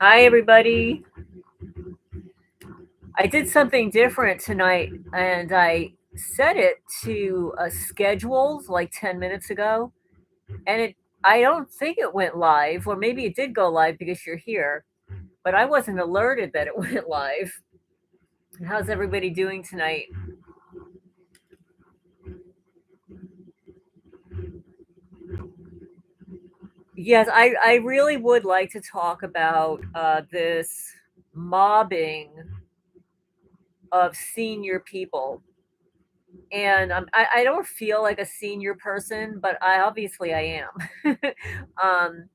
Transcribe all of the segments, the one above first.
Hi, everybody. I did something different tonight and I set it to a schedule like 10 minutes ago. And I don't think it went live, or maybe it did go live because you're here, but I wasn't alerted that it went live. How's everybody doing tonight? Yes, I really would like to talk about this mobbing of senior people. And I don't feel like a senior person, but I am. um,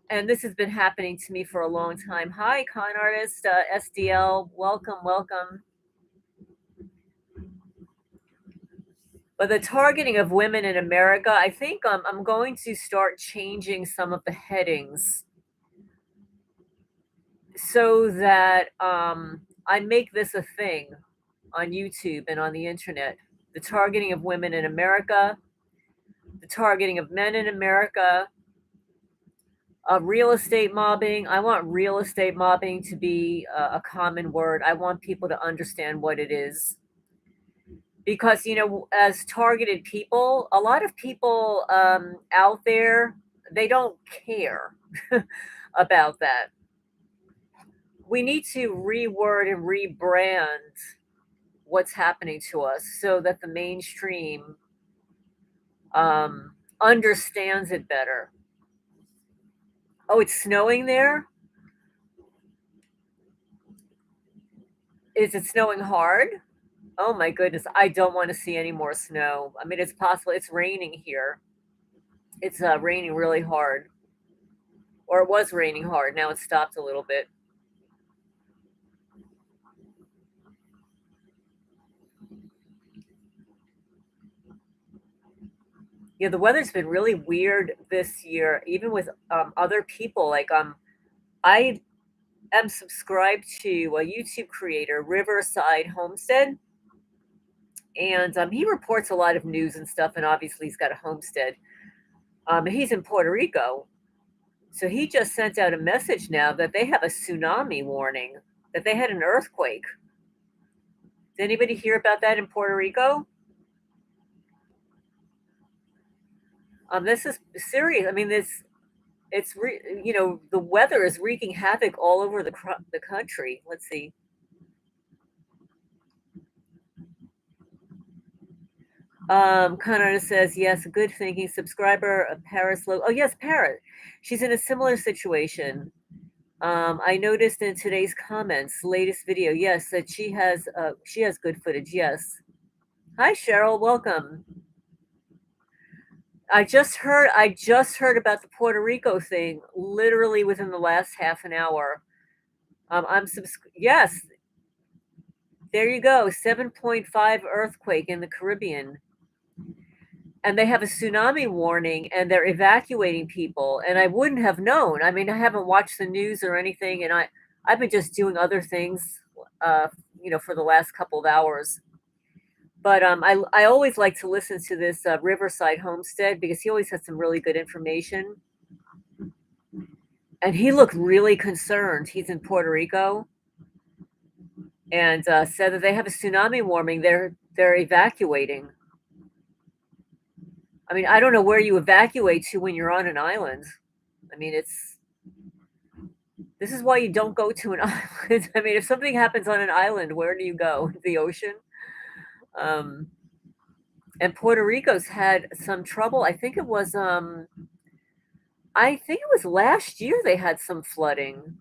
and this has been happening to me for a long time. Hi, con artist SDL, welcome, welcome. But the targeting of women in America, I think I'm going to start changing some of the headings so that I make this a thing on YouTube and on the internet. The targeting of women in America, the targeting of men in America, real estate mobbing. I want real estate mobbing to be a common word. I want people to understand what it is. Because, as targeted people, a lot of people out there, they don't care about that. We need to reword and rebrand what's happening to us so that the mainstream understands it better. Oh, it's snowing there? Is it snowing hard? Oh my goodness, I don't wanna see any more snow. I mean, it's possible it's raining here. It's, raining really hard, or it was raining hard, now it's stopped a little bit. Yeah, the weather's been really weird this year, even with, other people, like, I am subscribed to a YouTube creator, Riverside Homestead, and, he reports a lot of news and stuff, and obviously he's got a homestead. He's in Puerto Rico. So he just sent out a message now that they have a tsunami warning, that they had an earthquake. Did anybody hear about that in Puerto Rico? This is serious. I mean, the weather is wreaking havoc all over the country. Let's see. Connor says yes. Good thinking. Subscriber Paris. Oh yes, Parrot. She's in a similar situation. I noticed in today's comments, latest video, yes, that she has good footage. Yes. Hi Cheryl, welcome. I just heard about the Puerto Rico thing literally within the last half an hour. Yes, there you go. 7.5 earthquake in the Caribbean. And they have a tsunami warning and they're evacuating people. And I wouldn't have known. I mean, I haven't watched the news or anything, and I've been just doing other things uh, for the last couple of hours. But I always like to listen to this Riverside Homestead because he always has some really good information. And he looked really concerned. He's in Puerto Rico, and said that they have a tsunami warning. They're evacuating. I mean, I don't know where you evacuate to when you're on an island. I mean, this is why you don't go to an island. I mean, if something happens on an island, where do you go? The ocean. Um, and Puerto Rico's had some trouble. I think it was last year they had some flooding,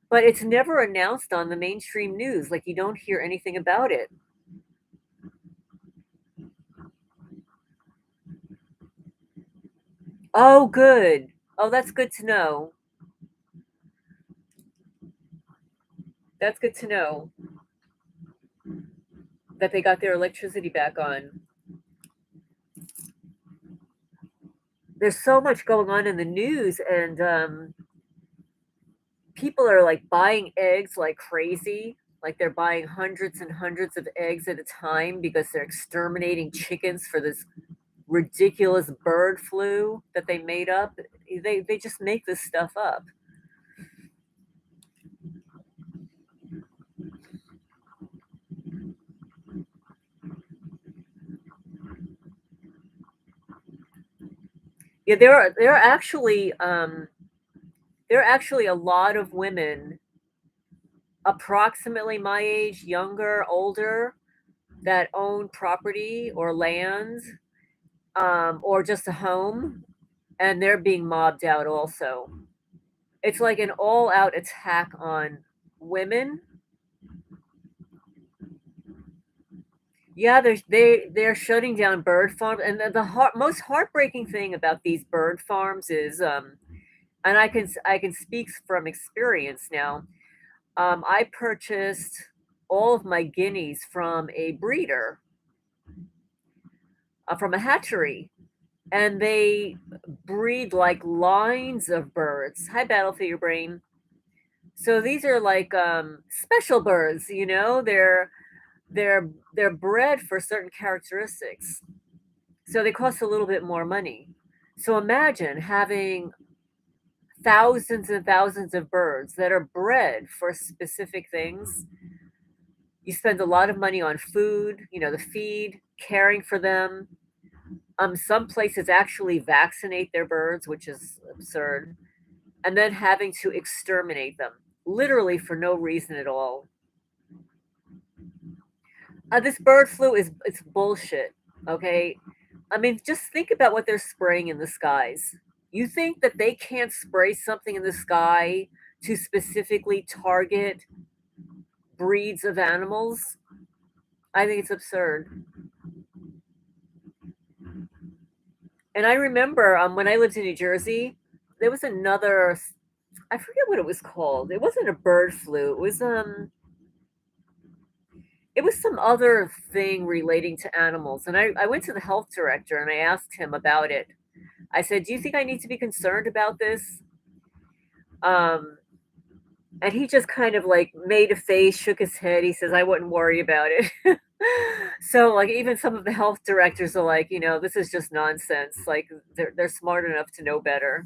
but it's never announced on the mainstream news. Like, you don't hear anything about it. Oh, good. Oh, that's good to know. That's good to know that they got their electricity back on. There's so much going on in the news, and people are like buying eggs like crazy. Like, they're buying hundreds and hundreds of eggs at a time because they're exterminating chickens for this ridiculous bird flu that they made up. They just make this stuff up. Yeah, there are actually a lot of women approximately my age, younger, older, that own property or land, or just a home, and they're being mobbed out also. It's like an all-out attack on women. Yeah, they're shutting down bird farms, and most heartbreaking thing about these bird farms is, and I can speak from experience now. I purchased all of my guineas from a breeder, from a hatchery, and they breed like lines of birds. Hi, Battlefield Brain. So these are like special birds, they're bred for certain characteristics. So they cost a little bit more money. So imagine having thousands and thousands of birds that are bred for specific things. You spend a lot of money on food, the feed, caring for them. Some places actually vaccinate their birds, which is absurd, and then having to exterminate them, literally for no reason at all. This bird flu it's bullshit. Okay, I mean, just think about what they're spraying in the skies. You think that they can't spray something in the sky to specifically target breeds of animals? I think it's absurd. And I remember when I lived in New Jersey, there was another. I forget what it was called. It wasn't a bird flu. It was some other thing relating to animals. And I went to the health director and I asked him about it. I said, "Do you think I need to be concerned about this?" Um, and he just kind of like made a face, shook his head. He says, "I wouldn't worry about it." So like even some of the health directors are like, this is just nonsense. Like they're smart enough to know better.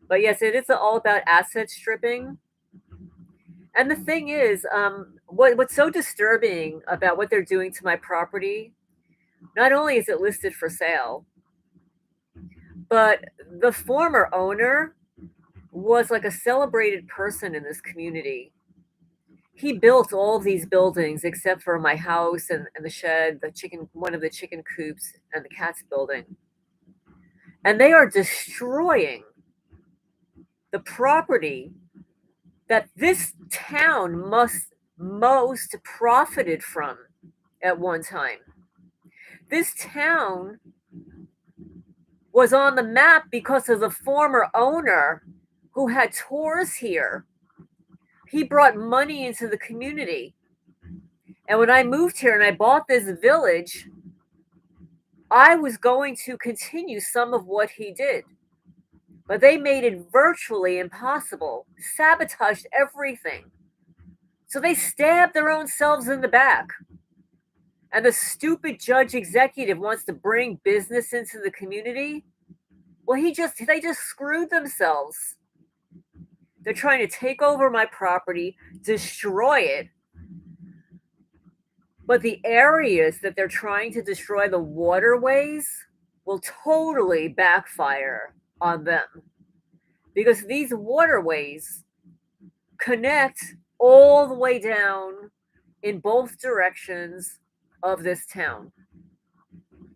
But yes, it is all about asset stripping. And the thing is, what's so disturbing about what they're doing to my property, not only is it listed for sale, but the former owner was like a celebrated person in this community. He built all of these buildings except for my house and the shed, one of the chicken coops, and the cat's building. And they are destroying the property that this town most profited from at one time. This town was on the map because of the former owner who had tours here. He brought money into the community. And when I moved here and I bought this village, I was going to continue some of what he did. But they made it virtually impossible, sabotaged everything. So they stabbed their own selves in the back. And the stupid judge executive wants to bring business into the community. Well, they just screwed themselves. They're trying to take over my property, destroy it. But the areas that they're trying to destroy, the waterways, will totally backfire on them. Because these waterways connect all the way down in both directions of this town.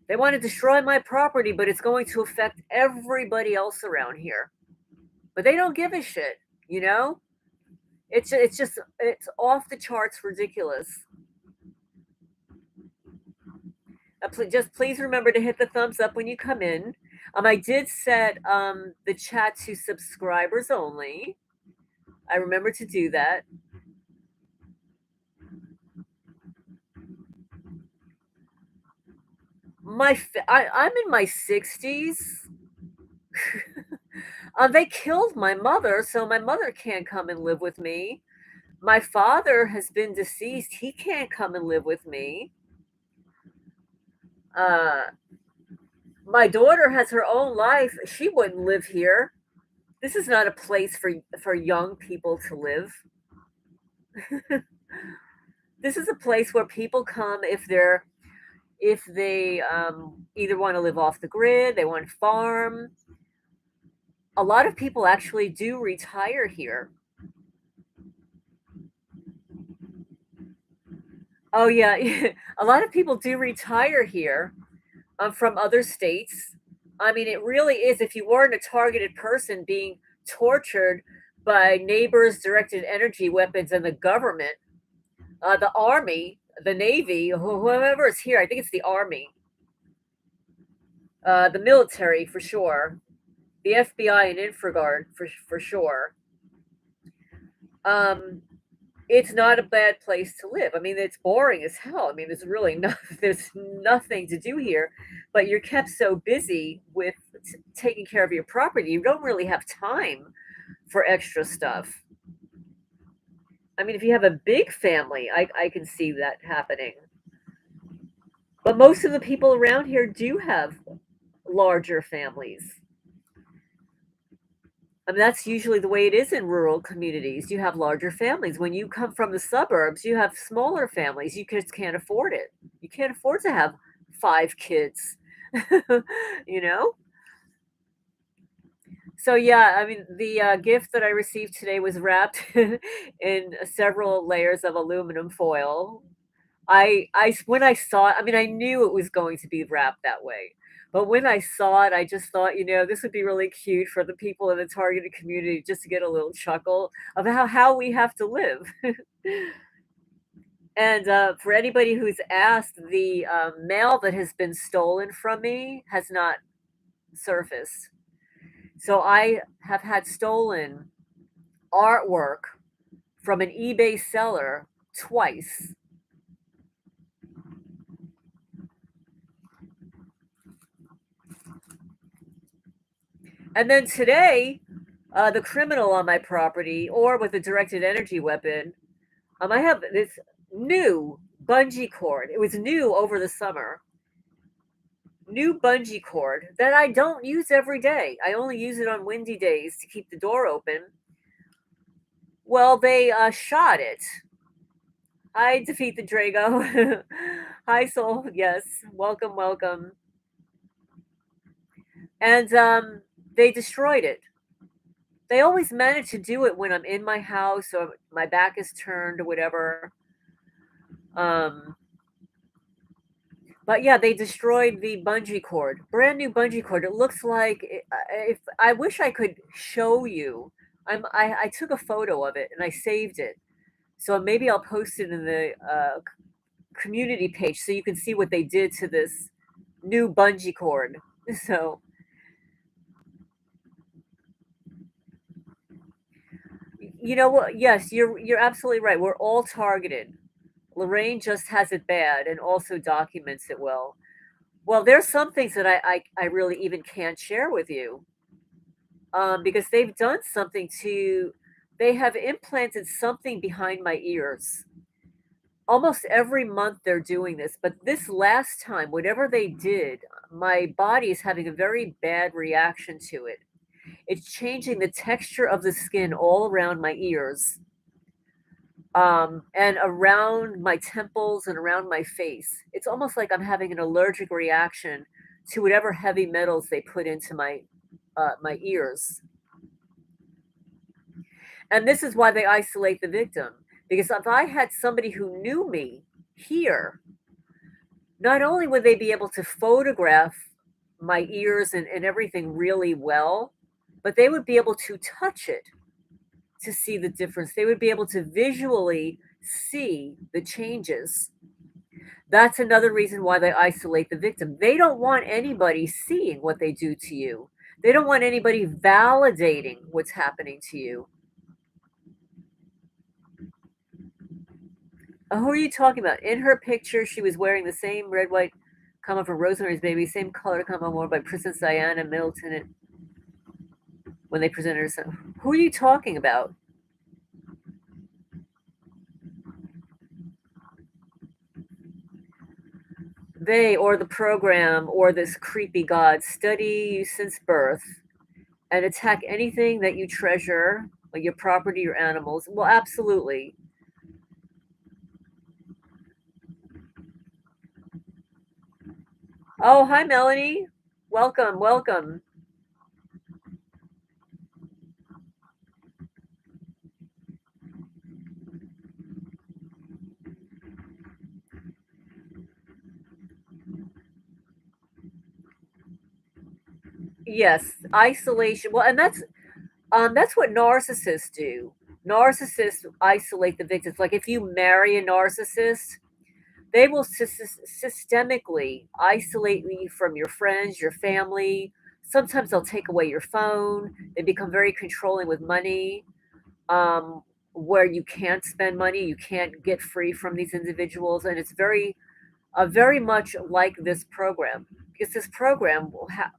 They want to destroy my property, but it's going to affect everybody else around here. But they don't give a shit, you know? It's off the charts ridiculous. Just please remember to hit the thumbs up when you come in. I did set the chat to subscribers only. I remember to do that. I'm in my 60s. They killed my mother, so my mother can't come and live with me. My father has been deceased. He can't come and live with me. Uh, my daughter has her own life. She wouldn't live here. This is not a place for young people to live. This is a place where people come if they're if they either want to live off the grid, they want to farm. A lot of people actually do retire here. Oh yeah, a lot of people do retire here from other states. I mean, it really is. If you weren't a targeted person being tortured by neighbors, directed energy weapons, and the government, the army, the navy, whoever is here, I think it's the army, the military for sure, the FBI and Infraguard for sure. Um, it's not a bad place to live. I mean, it's boring as hell. I mean, there's really no, there's nothing to do here, but you're kept so busy with taking care of your property, you don't really have time for extra stuff. I mean, if you have a big family, I can see that happening. But most of the people around here do have larger families. I mean, that's usually the way it is in rural communities. You have larger families. When you come from the suburbs, you have smaller families. You just can't afford it. You can't afford to have 5 kids, you know? So, yeah, I mean, the gift that I received today was wrapped in several layers of aluminum foil. When I saw it, I mean, I knew it was going to be wrapped that way. But when I saw it, I just thought, this would be really cute for the people in the targeted community just to get a little chuckle of how we have to live. And for anybody who's asked, the mail that has been stolen from me has not surfaced. So I have had stolen artwork from an eBay seller twice. And then today, the criminal on my property or with a directed energy weapon, I have this new bungee cord. It was new over the summer. New bungee cord that I don't use every day. I only use it on windy days to keep the door open. Well, they shot it. I defeat the Drago. Hi, soul. Yes, welcome, welcome. And they destroyed it. They always manage to do it when I'm in my house or my back is turned or whatever. Um, but yeah, they destroyed the bungee cord, brand new bungee cord. It looks like if I wish I could show you. I took a photo of it and I saved it, so maybe I'll post it in the community page so you can see what they did to this new bungee cord. So you know what? Yes, you're absolutely right. We're all targeted. Lorraine just has it bad and also documents it well. Well, there's some things that I really even can't share with you because they've done something they have implanted something behind my ears. Almost every month they're doing this, but this last time, whatever they did, my body is having a very bad reaction to it. It's changing the texture of the skin all around my ears, and around my temples and around my face. It's almost like I'm having an allergic reaction to whatever heavy metals they put into my ears. And this is why they isolate the victim. Because if I had somebody who knew me here, not only would they be able to photograph my ears and everything really well, but they would be able to touch it to see the difference. They would be able to visually see the changes. That's another reason why they isolate the victim. They don't want anybody seeing what they do to you. They don't want anybody validating what's happening to you. Who are you talking about? In her picture, she was wearing the same red, white comma from Rosemary's Baby, same color comma worn by Princess Diana Middleton when they presented herself. Who are you talking about? They or the program or this creepy god study you since birth and attack anything that you treasure, like your property, your animals. Well, absolutely. Oh, hi, Melanie. Welcome, welcome. Yes, isolation. Well, and that's what narcissists do. Narcissists isolate the victims. Like if you marry a narcissist, they will systemically isolate you from your friends, your family. Sometimes they'll take away your phone. They become very controlling with money, where you can't spend money, you can't get free from these individuals, and it's very much like this program, because this program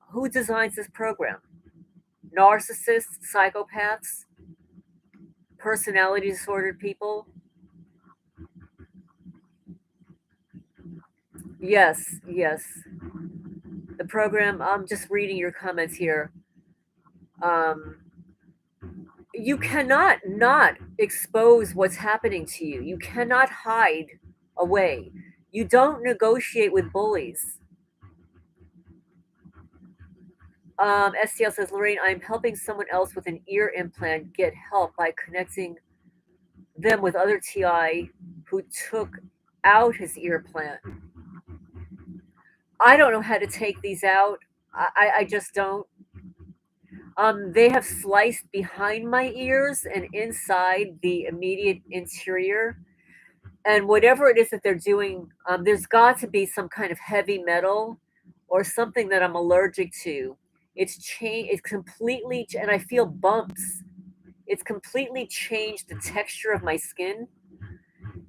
who designs this program? Narcissists, psychopaths, personality disordered people. Yes, yes. The program, I'm just reading your comments here. Um, you cannot not expose what's happening to you. You cannot hide away. You don't negotiate with bullies. STL says, Lorraine, I'm helping someone else with an ear implant get help by connecting them with other TI who took out his ear plant. I don't know how to take these out. I just don't. They have sliced behind my ears and inside the immediate interior. And whatever it is that they're doing, there's got to be some kind of heavy metal or something that I'm allergic to. It's changed. It's completely, and I feel bumps. It's completely changed the texture of my skin.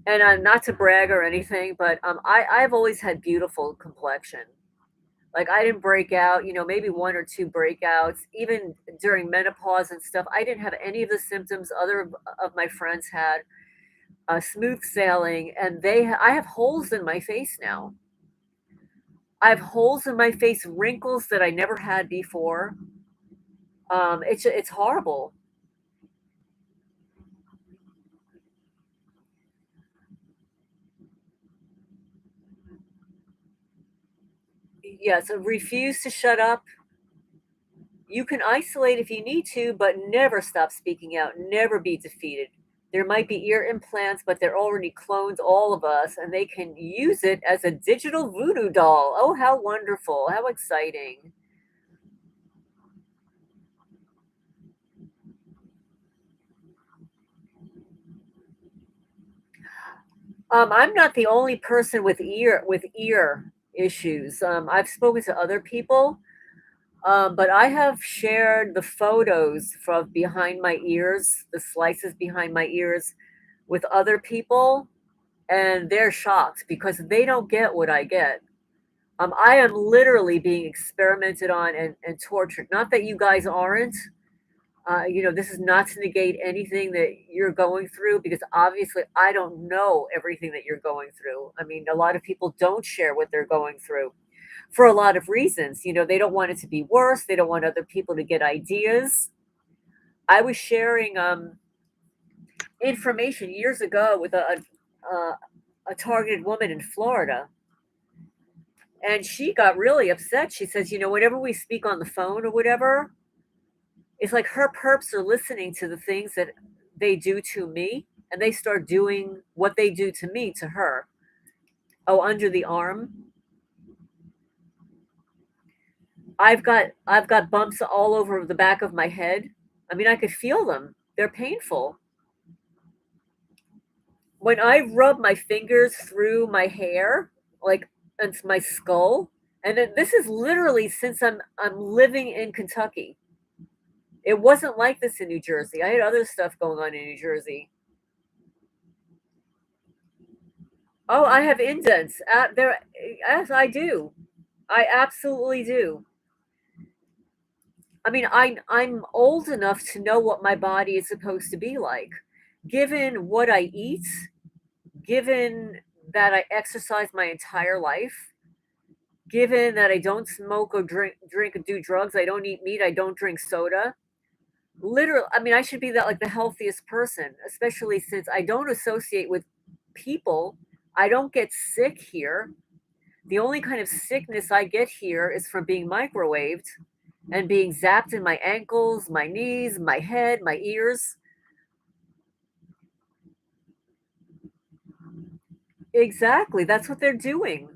And not to brag or anything, but I've always had beautiful complexion. Like I didn't break out, maybe one or two breakouts. Even during menopause and stuff, I didn't have any of the symptoms other of my friends had. Smooth sailing, and I have holes in my face now. I have holes in my face, wrinkles that I never had before. It's horrible. Yes, refuse to shut up. You can isolate if you need to, but never stop speaking out, never be defeated. There might be ear implants, but they're already cloned all of us, and they can use it as a digital voodoo doll. Oh, how wonderful! How exciting! I'm not the only person with ear issues. I've spoken to other people, but I have shared the photos from behind my ears, the slices behind my ears, with other people, and they're shocked because they don't get what I get. I am literally being experimented on and tortured. Not that you guys aren't. This is not to negate anything that you're going through, because obviously I don't know everything that you're going through. I mean, a lot of people don't share what they're going through for a lot of reasons. They don't want it to be worse. They don't want other people to get ideas. I was sharing information years ago with a targeted woman in Florida. And she got really upset. She says, whenever we speak on the phone or whatever, it's like her perps are listening to the things that they do to me, and they start doing what they do to me to her. Oh, under the arm. I've got bumps all over the back of my head. I mean, I could feel them. They're painful. When I rub my fingers through my hair, like into my skull, and this is literally since I'm living in Kentucky. It wasn't like this in New Jersey. I had other stuff going on in New Jersey. Oh, I have indents. There, yes, I do. I absolutely do. I mean, I'm old enough to know what my body is supposed to be like. Given what I eat, given that I exercise my entire life, given that I don't smoke or drink or do drugs, I don't eat meat, I don't drink soda. Literally, I mean, I should be like the healthiest person, especially since I don't associate with people. I don't get sick here. The only kind of sickness I get here is from being microwaved and being zapped in my ankles, my knees, my head, my ears. Exactly. That's what they're doing.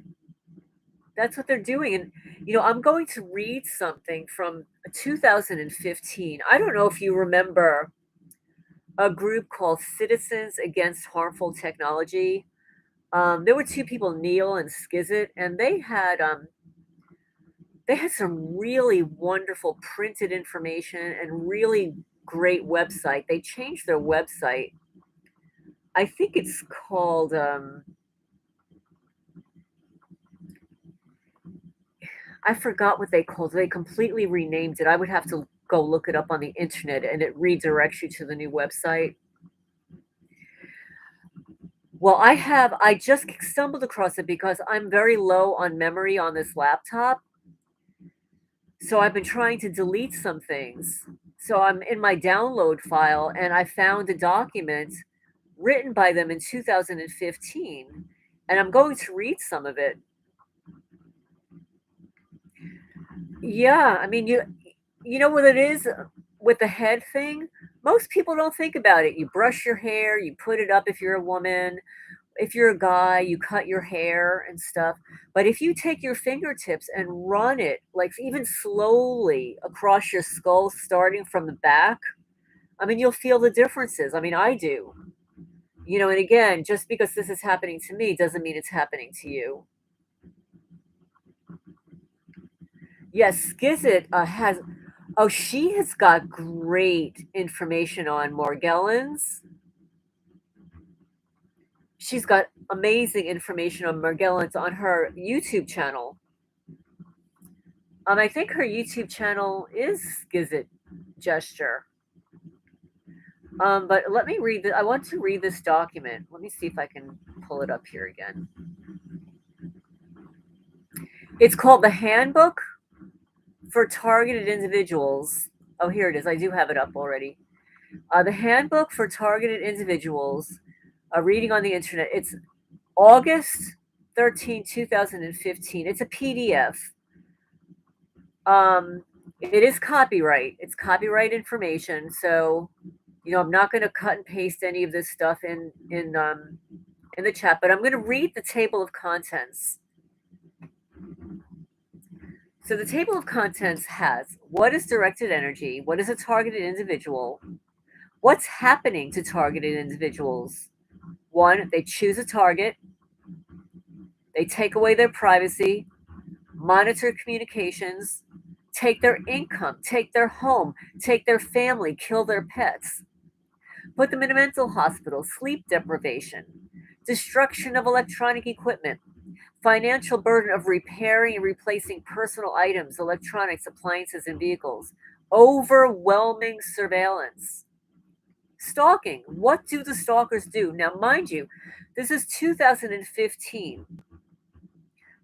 That's what they're doing. And, I'm going to read something from 2015. I don't know if you remember a group called Citizens Against Harmful Technology. There were two people, Neil and Skizit, and they had some really wonderful printed information and really great website. They changed their website. I think it's called I forgot what they called it. They completely renamed it. I would have to go look it up on the internet and it redirects you to the new website. Well, I just stumbled across it because I'm very low on memory on this laptop. So I've been trying to delete some things. So I'm in my download file and I found a document written by them in 2015 and I'm going to read some of it. Yeah, I mean you know what it is with the head thing? Most people don't think about it. You brush your hair, you put it up if you're a woman. If you're a guy, you cut your hair and stuff. But if you take your fingertips and run it, like even slowly across your skull, starting from the back, I mean, you'll feel the differences. I mean, I do. And again, just because this is happening to me doesn't mean it's happening to you. Yes, Skizit she has got great information on Morgellons. She's got amazing information on Morgellons on her YouTube channel. I think her YouTube channel is Skizit Gesture. But let me read I want to read this document. Let me see if I can pull it up here again. It's called the Handbook for Targeted Individuals. Oh, here it is. I do have it up already. The Handbook for Targeted Individuals. Reading on the internet. It's August 13, 2015. It's a PDF. It is copyright. It's copyright information. So, I'm not going to cut and paste any of this stuff in the chat, but I'm going to read the table of contents. So the table of contents has what is directed energy, what is a targeted individual, what's happening to targeted individuals. One, they choose a target, they take away their privacy, monitor communications, take their income, take their home, take their family, kill their pets, put them in a mental hospital, sleep deprivation, destruction of electronic equipment, financial burden of repairing and replacing personal items, electronics, appliances, and vehicles, overwhelming surveillance, stalking. What do the stalkers do? Now, mind you, this is 2015.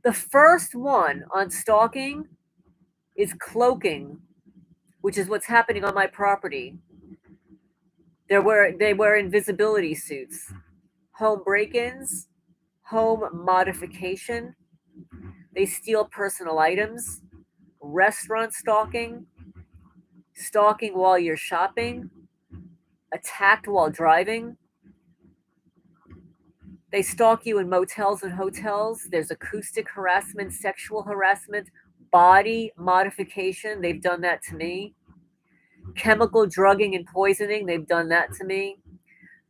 The first one on stalking is cloaking, which is what's happening on my property. They wear invisibility suits, home break-ins, home modification. They steal personal items, restaurant stalking, stalking while you're shopping, attacked while driving. They stalk you in motels and hotels. There's acoustic harassment, sexual harassment, body modification. They've done that to me. Chemical drugging and poisoning. They've done that to me.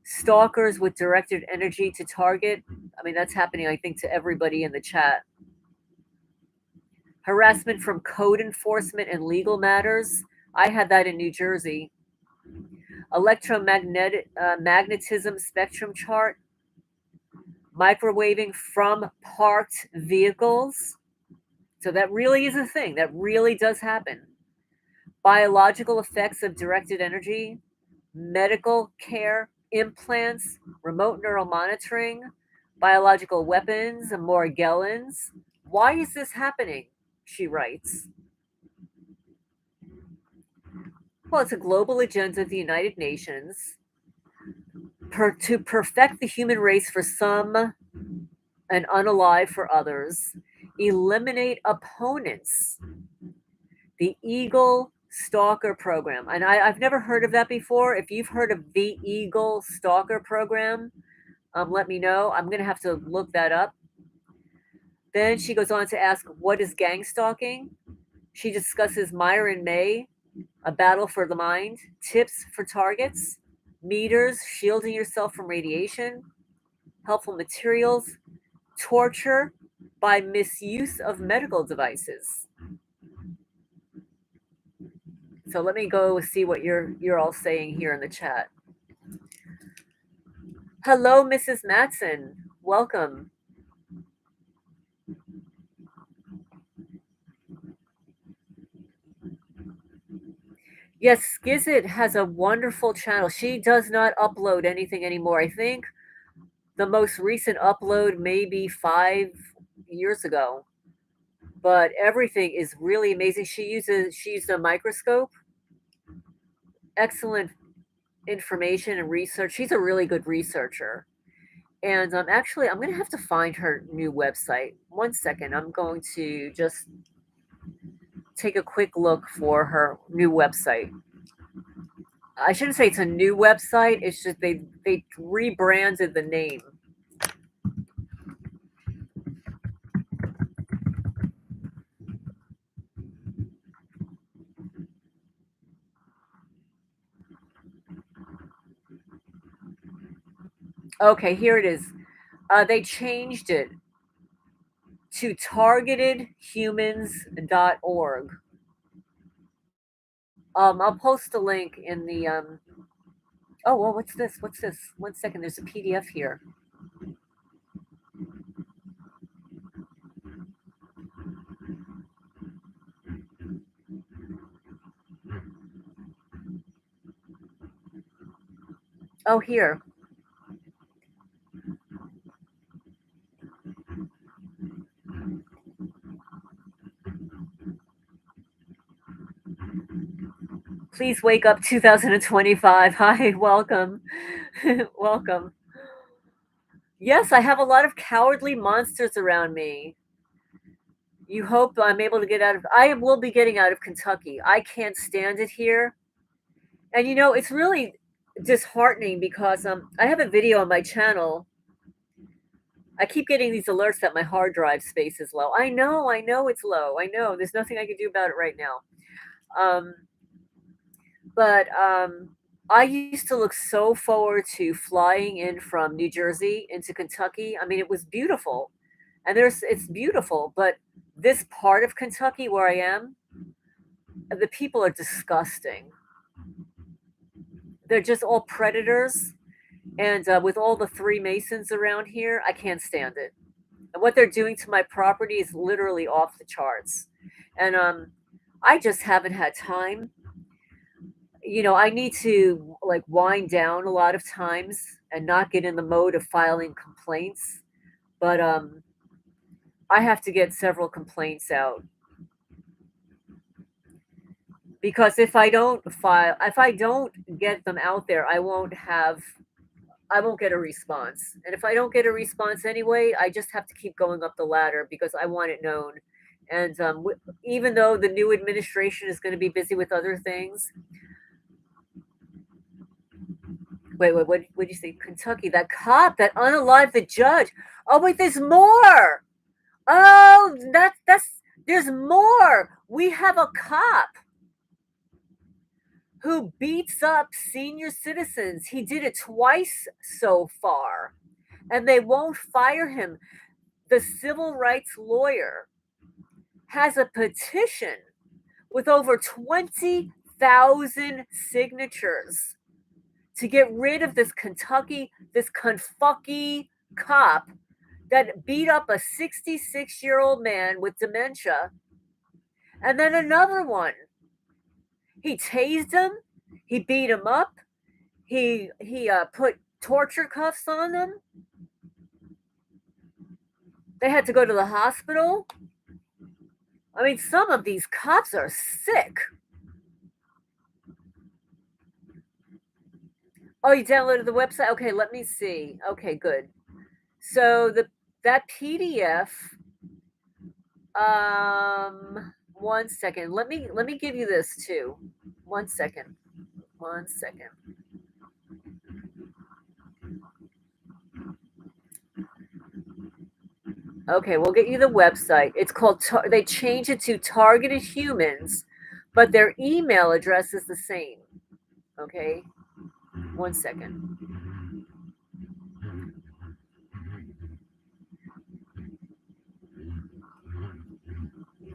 Stalkers with directed energy to target. I mean, that's happening, I think, to everybody in the chat. Harassment from code enforcement and legal matters. I had that in New Jersey. Magnetism spectrum chart. Microwaving from parked vehicles. So that really is a thing. That really does happen. Biological effects of directed energy. Medical care. Implants. Remote neural monitoring. Biological weapons. Morgellons. Why is this happening? She writes. Well, it's a global agenda of the United Nations to perfect the human race for some and unalive for others. eliminate opponents. The Eagle Stalker Program. And I've never heard of that before. If you've heard of the Eagle Stalker Program, let me know. I'm going to have to look that up. Then she goes on to ask, what is gang stalking? She discusses Myron May, a battle for the mind, tips for targets, meters, shielding yourself from radiation, helpful materials, torture by misuse of medical devices. So let me go see what you're all saying here in the chat. Hello, Mrs. Matson. Welcome. Yes, Skizit has a wonderful channel. She does not upload anything anymore. I think the most recent upload maybe 5 years ago. But everything is really amazing. She used a microscope. Excellent information and research. She's a really good researcher. And actually, I'm going to have to find her new website. 1 second. I'm going to just take a quick look for her new website. I shouldn't say it's a new website. It's just they rebranded the name. Okay, here it is. They changed it to targetedhumans.org. I'll post a link in the oh well, what's this? 1 second, there's a PDF here. Oh, here. Please wake up 2025. Hi, welcome. Welcome. Yes, I have a lot of cowardly monsters around me. You hope I'm able to get out of I will be getting out of Kentucky. I can't stand it here. And it's really disheartening because I have a video on my channel. I keep getting these alerts that my hard drive space is low. I know it's low. I know. There's nothing I can do about it right now. But I used to look so forward to flying in from New Jersey into Kentucky. I mean, it was beautiful. And it's beautiful, but this part of Kentucky where I am, the people are disgusting. They're just all predators. And with all the Freemasons around here, I can't stand it. And what they're doing to my property is literally off the charts. And I just haven't had time. I need to like wind down a lot of times and not get in the mode of filing complaints. But I have to get several complaints out. Because if I don't get them out there, I won't get a response. And if I don't get a response anyway, I just have to keep going up the ladder because I want it known. And even though the new administration is going to be busy with other things. Wait, what did you say? Kentucky, that cop that unalived the judge. Oh, wait, there's more. Oh, there's more. We have a cop who beats up senior citizens. He did it twice so far, and they won't fire him. The civil rights lawyer has a petition with over 20,000 signatures to get rid of this Kentucky cop that beat up a 66-year-old man with dementia. And then another one. He tased him. He beat him up. He put torture cuffs on them. They had to go to the hospital. I mean, some of these cops are sick. Oh, you downloaded the website? Okay, let me see. Okay, good. So that PDF One second. Let me give you this too. One second. One second. Okay, we'll get you the website. It's called, they changed it to Targeted Humans, but their email address is the same. Okay, one second.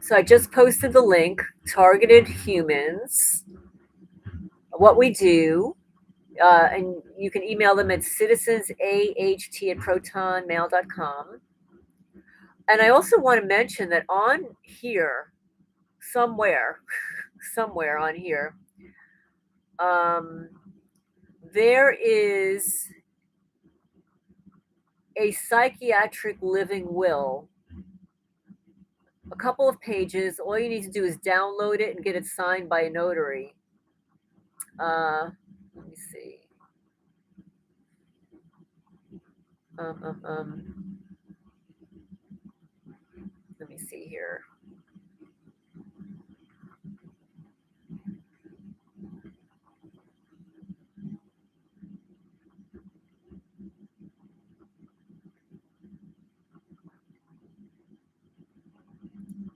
So I just posted the link, Targeted Humans, what we do. And you can email them at citizensaht@protonmail.com. And I also want to mention that on here, somewhere, somewhere on here, there is a psychiatric living will, a couple of pages. All you need to do is download it and get it signed by a notary. Let me see. Let me see here.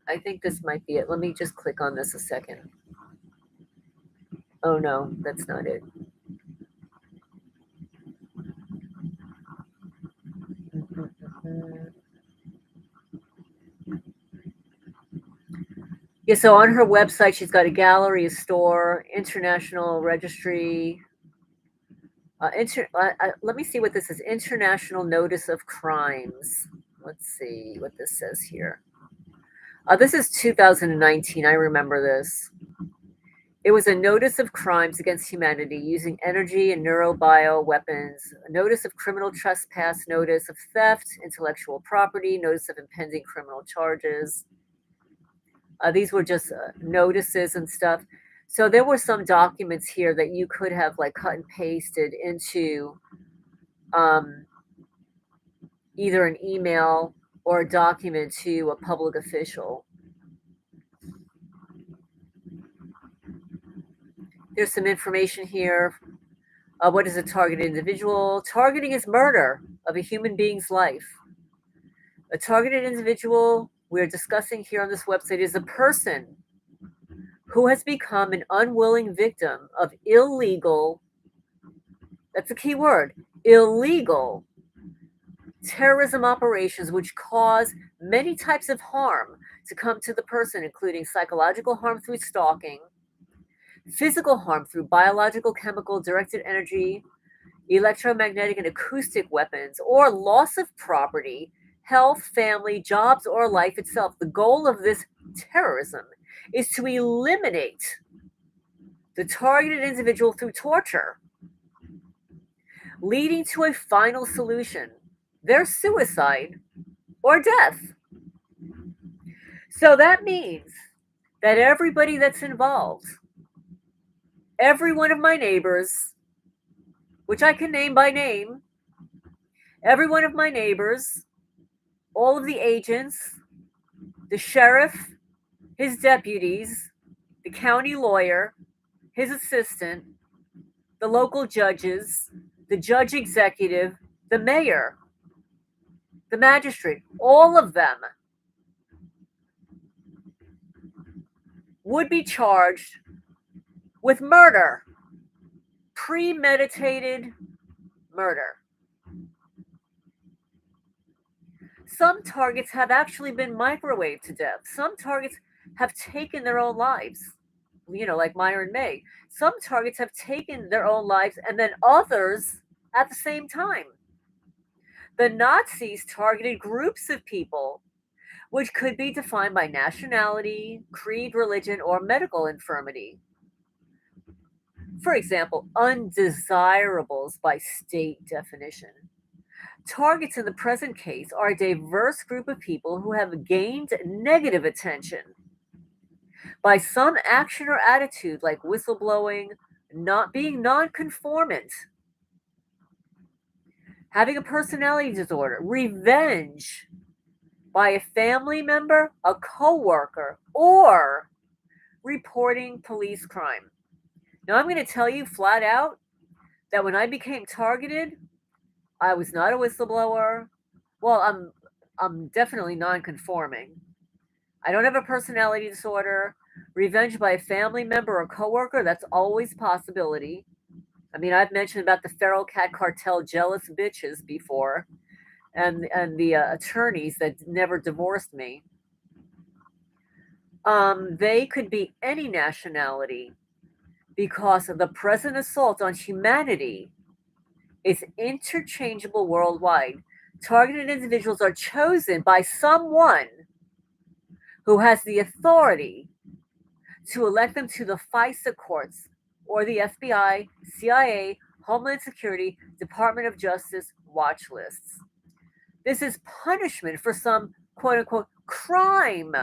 I think this might be it. Let me just click on this a second. Oh no, that's not it. Yeah, so on her website, she's got a gallery, a store, international registry. Let me see what this is. International Notice of Crimes. Let's see what this says here. This is 2019. I remember this. It was a notice of crimes against humanity using energy and neurobio weapons, a notice of criminal trespass, notice of theft, intellectual property, notice of impending criminal charges. These were just notices and stuff. So there were some documents here that you could have like cut and pasted into either an email or a document to a public official. There's some information here. What is a targeted individual? Targeting is murder of a human being's life. A targeted individual we're discussing here on this website is a person who has become an unwilling victim of illegal, that's a key word, illegal terrorism operations which cause many types of harm to come to the person, including psychological harm through stalking, physical harm through biological, chemical, directed energy, electromagnetic, and acoustic weapons, or loss of property, health, family, jobs, or life itself. The goal of this terrorism is to eliminate the targeted individual through torture, leading to a final solution, their suicide or death. So that means that everybody that's involved, every one of my neighbors, which I can name by name, every one of my neighbors, all of the agents, the sheriff, his deputies, the county lawyer, his assistant, the local judges, the judge executive, the mayor, the magistrate, all of them would be charged with murder, premeditated murder. Some targets have actually been microwaved to death. Some targets have taken their own lives, like Myron May. Some targets have taken their own lives and then others at the same time. The Nazis targeted groups of people, which could be defined by nationality, creed, religion, or medical infirmity. For example, undesirables by state definition. Targets in the present case are a diverse group of people who have gained negative attention by some action or attitude like whistleblowing, not being nonconformant, having a personality disorder, revenge, by a family member, a coworker, or reporting police crime. Now, I'm going to tell you flat out that when I became targeted, I was not a whistleblower. Well, I'm definitely non-conforming. I don't have a personality disorder. Revenge by a family member or coworker, that's always a possibility. I mean, I've mentioned about the feral cat cartel jealous bitches before, and the attorneys that never divorced me. They could be any nationality because the present assault on humanity is interchangeable worldwide. Targeted individuals are chosen by someone who has the authority to elect them to the FISA courts or the FBI, CIA, Homeland Security, Department of Justice watch lists. This is punishment for some quote unquote crime.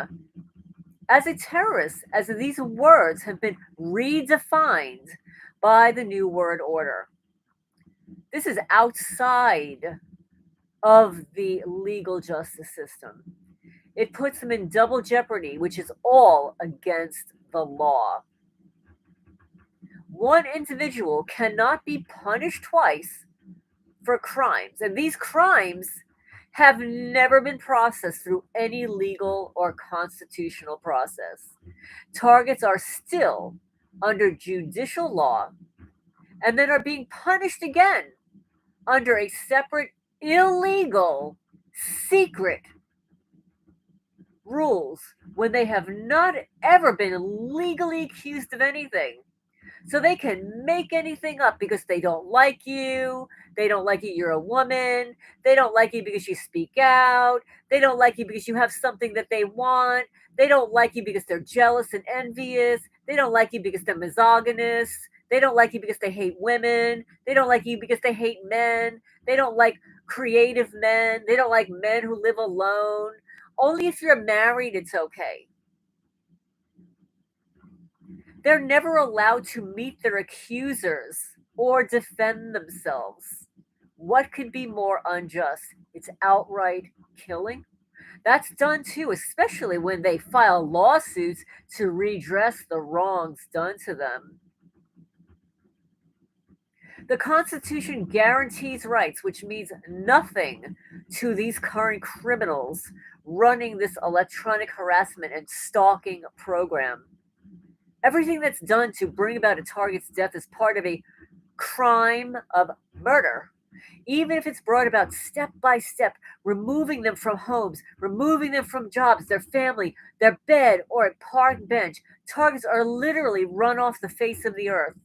As a terrorist, as these words have been redefined by the New World Order. This is outside of the legal justice system. It puts them in double jeopardy, which is all against the law. One individual cannot be punished twice for crimes, and these crimes have never been processed through any legal or constitutional process. Targets are still under judicial law and then are being punished again under a separate, illegal, secret rules when they have not ever been legally accused of anything. So they can make anything up because they don't like you. They don't like you, you're a woman. They don't like you because you speak out. They don't like you because you have something that they want. They don't like you because they're jealous and envious. They don't like you because they're misogynist. They don't like you because they hate women. They don't like you because they hate men. They don't like creative men. They don't like men who live alone. Only if you're married, it's okay. They're never allowed to meet their accusers or defend themselves. What could be more unjust? It's outright killing. That's done too, especially when they file lawsuits to redress the wrongs done to them. The Constitution guarantees rights, which means nothing to these current criminals running this electronic harassment and stalking program. Everything that's done to bring about a target's death is part of a crime of murder. Even if it's brought about step by step, removing them from homes, removing them from jobs, their family, their bed, or a park bench, targets are literally run off the face of the earth.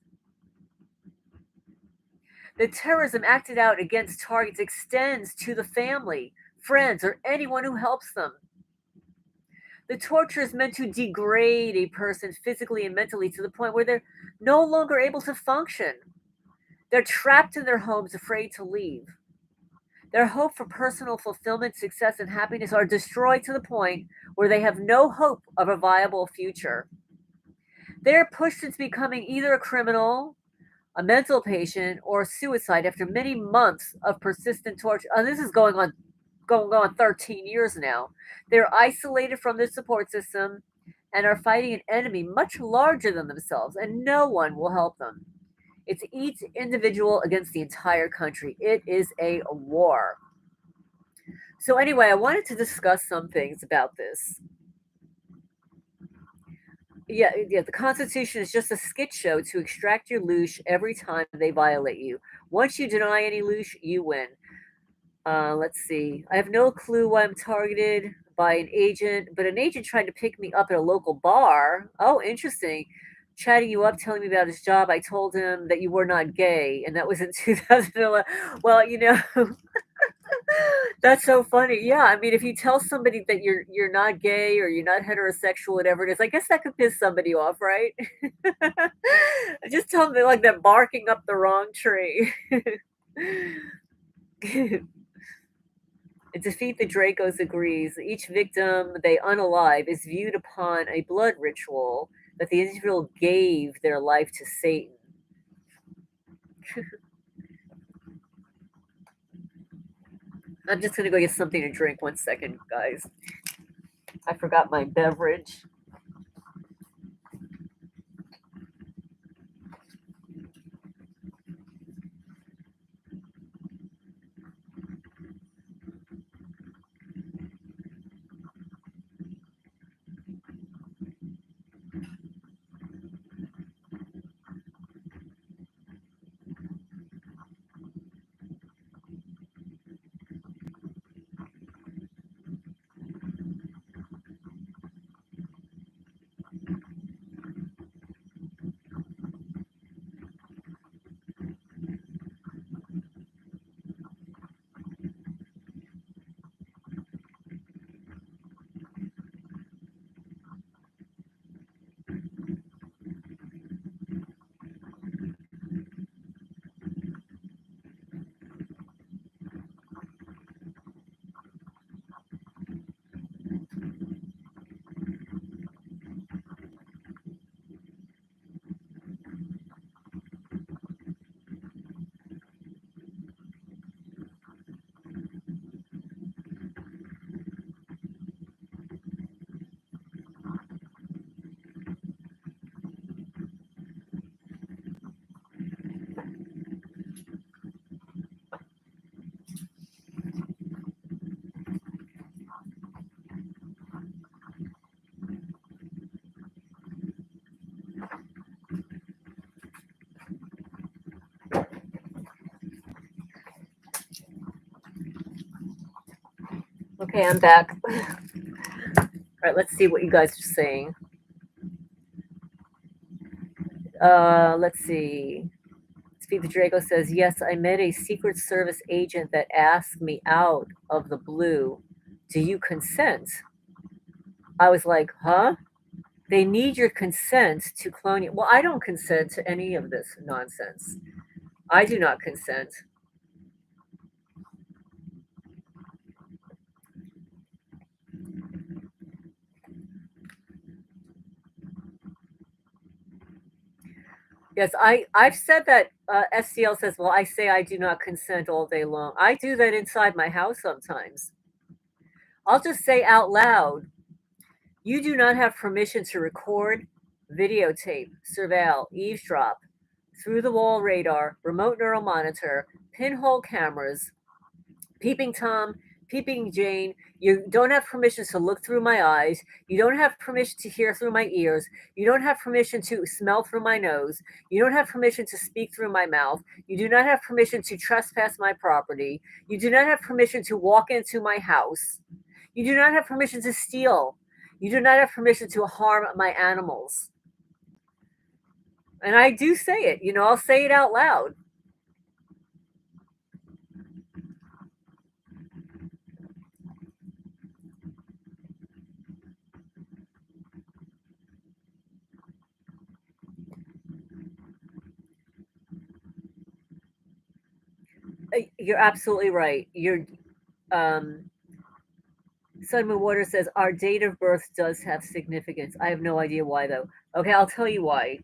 The terrorism acted out against targets extends to the family, friends, or anyone who helps them. The torture is meant to degrade a person physically and mentally to the point where they're no longer able to function. They're trapped in their homes, afraid to leave. Their hope for personal fulfillment, success, and happiness are destroyed to the point where they have no hope of a viable future. They're pushed into becoming either a criminal, a mental patient, or suicide after many months of persistent torture. And this is going on 13 years now. They're isolated from their support system and are fighting an enemy much larger than themselves, and no one will help them. It's each individual against the entire country. It is a war. So, anyway, I wanted to discuss some things about this. Yeah, the Constitution is just a skit show to extract your loosh every time they violate you. Once you deny any loosh, you win. Let's see. I have no clue why I'm targeted by an agent, but an agent tried to pick me up at a local bar. Oh, interesting. Chatting you up, telling me about his job. I told him that you were not gay, and that was in 2011. Well, that's so funny. Yeah, I mean, if you tell somebody that you're not gay or you're not heterosexual, whatever it is, I guess that could piss somebody off, right? Just tell them like they're barking up the wrong tree. Defeat the Dracos agrees. Each victim they unalive is viewed upon a blood ritual that the individual gave their life to Satan. I'm just gonna go get something to drink. 1 second, guys. I forgot my beverage. Okay, I'm back. All right, let's see what you guys are saying. Let's see. Steve Drago says, yes, I met a Secret Service agent that asked me out of the blue, do you consent? I was like, huh? They need your consent to clone you. Well, I don't consent to any of this nonsense. I do not consent. Yes, I've said that. SCL says, well, I say I do not consent all day long. I do that inside my house sometimes. I'll just say out loud, you do not have permission to record, videotape, surveil, eavesdrop, through the wall radar, remote neural monitor, pinhole cameras, peeping Tom, peeping Jane. You don't have permission to look through my eyes. You don't have permission to hear through my ears. You don't have permission to smell through my nose. You don't have permission to speak through my mouth. You do not have permission to trespass my property. You do not have permission to walk into my house. You do not have permission to steal. You do not have permission to harm my animals. And I do say it, I'll say it out loud. You're absolutely right. Um, Sun Moon Water says our date of birth does have significance. I have no idea why though. Okay, I'll tell you why.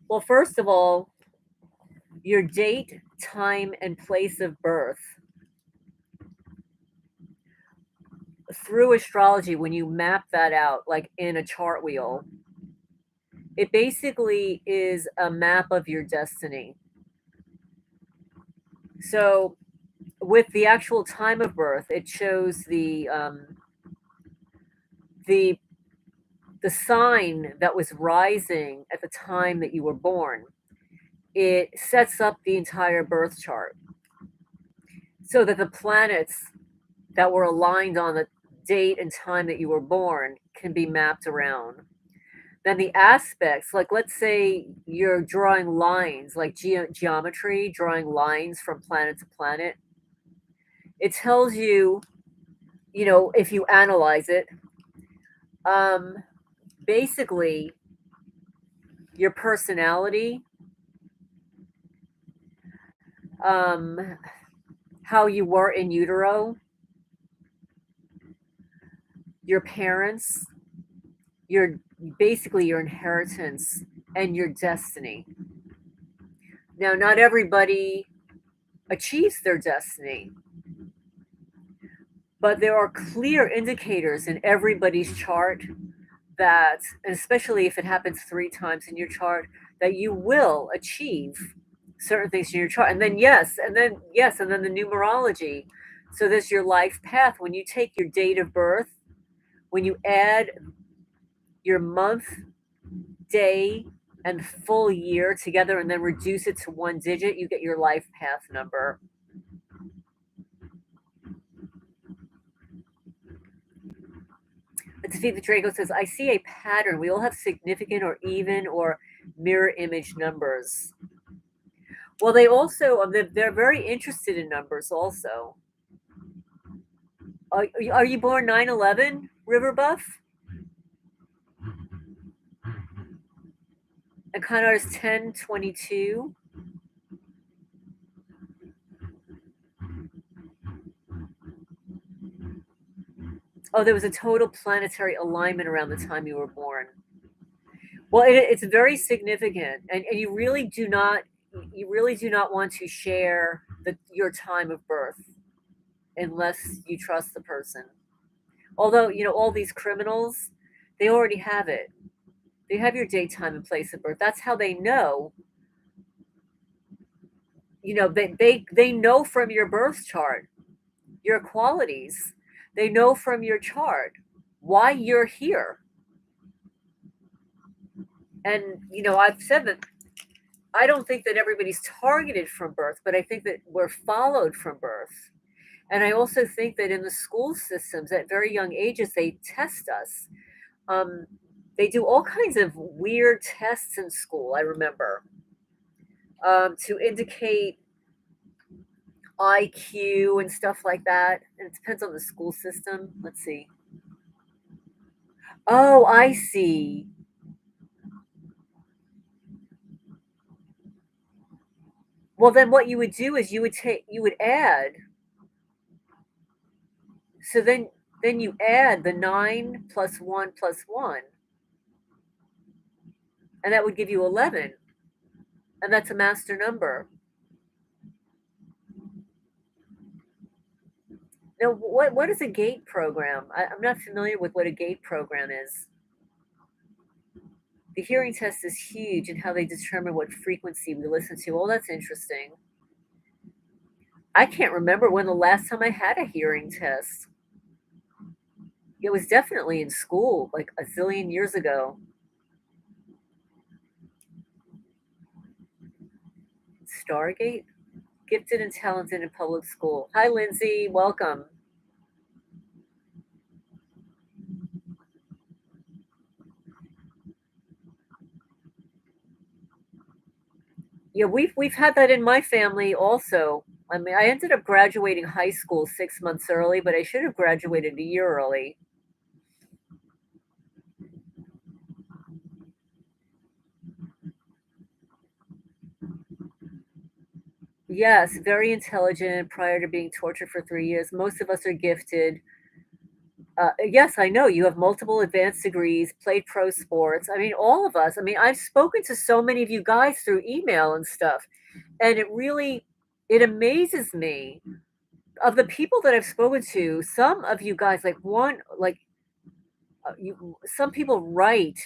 Well, first of all, your date, time, and place of birth through astrology, when you map that out, like in a chart wheel, it basically is a map of your destiny. So, with the actual time of birth, it shows the the sign that was rising at the time that you were born. It sets up the entire birth chart so that the planets that were aligned on the date and time that you were born can be mapped around. Then the aspects, like let's say you're drawing lines, like geometry, drawing lines from planet to planet, it tells you, if you analyze it, basically your personality, how you were in utero, your parents, your basically your inheritance, and your destiny. Now, not everybody achieves their destiny. But there are clear indicators in everybody's chart that, and especially if it happens 3 times in your chart, that you will achieve certain things in your chart. And then and then the numerology. So there's your life path. When you take your date of birth, when you add your month, day, and full year together and then reduce it to 1 digit, you get your life path number. But Defeat the Draco says, I see a pattern. We all have significant or even or mirror image numbers. Well, they also, they're very interested in numbers also. Are you born 9/11, River Buff? And Connor is 10/22. Oh, there was a total planetary alignment around the time you were born. Well, it's very significant, and you really do not want to share your time of birth unless you trust the person. Although all these criminals, they already have it. They have your date, time, and place of birth. That's how they know. They know from your birth chart your qualities. They know from your chart why you're here. And I've said that I don't think that everybody's targeted from birth, but I think that we're followed from birth. And I also think that in the school systems at very young ages, they test us. Um, they do all kinds of weird tests in school, I remember, to indicate IQ and stuff like that. And it depends on the school system. Let's see. Oh, I see. Well, then what you would do is you would add. So then you add the 9 plus 1 plus 1, and that would give you 11. And that's a master number. Now, what is a gate program? I'm not familiar with what a gate program is. The hearing test is huge in how they determine what frequency we listen to. Oh, that's interesting. I can't remember when the last time I had a hearing test. It was definitely in school, like a zillion years ago. Stargate? Gifted and talented in public school. Hi, Lindsay. Welcome. Yeah, we've had that in my family also. I mean, I ended up graduating high school 6 months early, but I should have graduated a year early. Yes, very intelligent prior to being tortured for 3 years. Most of us are gifted. Yes, I know you have multiple advanced degrees, played pro sports. I mean, all of us. I mean, I've spoken to so many of you guys through email and stuff, and it amazes me of the people that I've spoken to. Some of you guys, some people write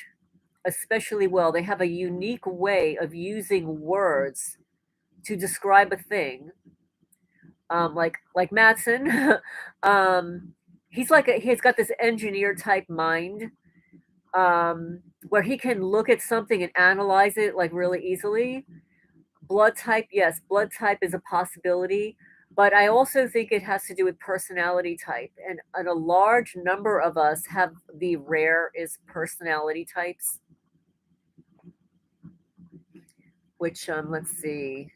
especially well. They have a unique way of using words to describe a thing. Like Matson, he's got this engineer type mind, where he can look at something and analyze it like really easily. Blood type, yes, blood type is a possibility, but I also think it has to do with personality type, and a large number of us have the rare is personality types, which let's see.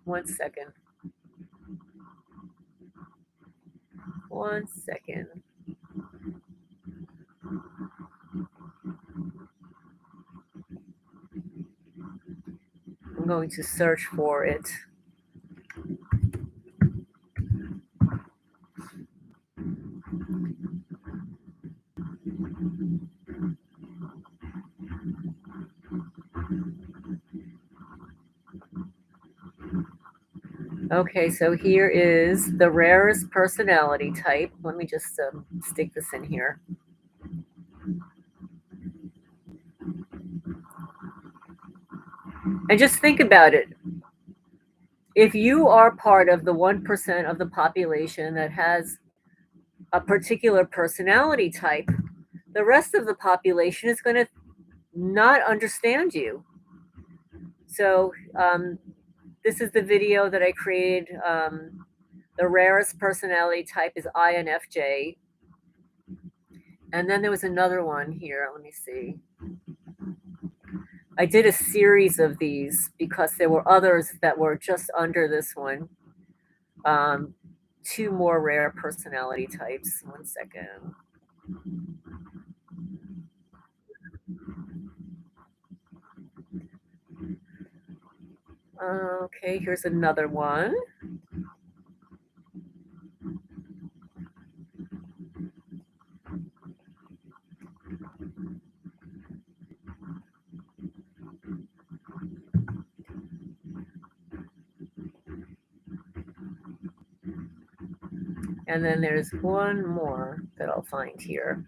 One second. One second. I'm going to search for it. Okay, so here is the rarest personality type. Let me just stick this in here. And just think about it. If you are part of the 1% of the population that has a particular personality type, the rest of the population is going to not understand you. So, this is the video that I created. The rarest personality type is INFJ. And then there was another one here. Let me see. I did a series of these because there were others that were just under this one. Two more rare personality types. 1 second. Okay, here's another one. And then there's one more that I'll find here.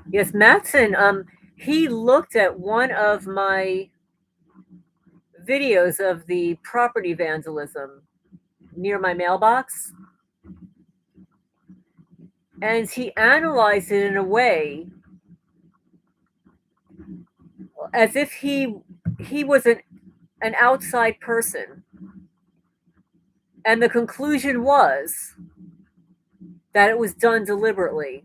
Yes, Matson, he looked at one of my videos of the property vandalism near my mailbox, and he analyzed it in a way as if he was an outside person, and the conclusion was that it was done deliberately.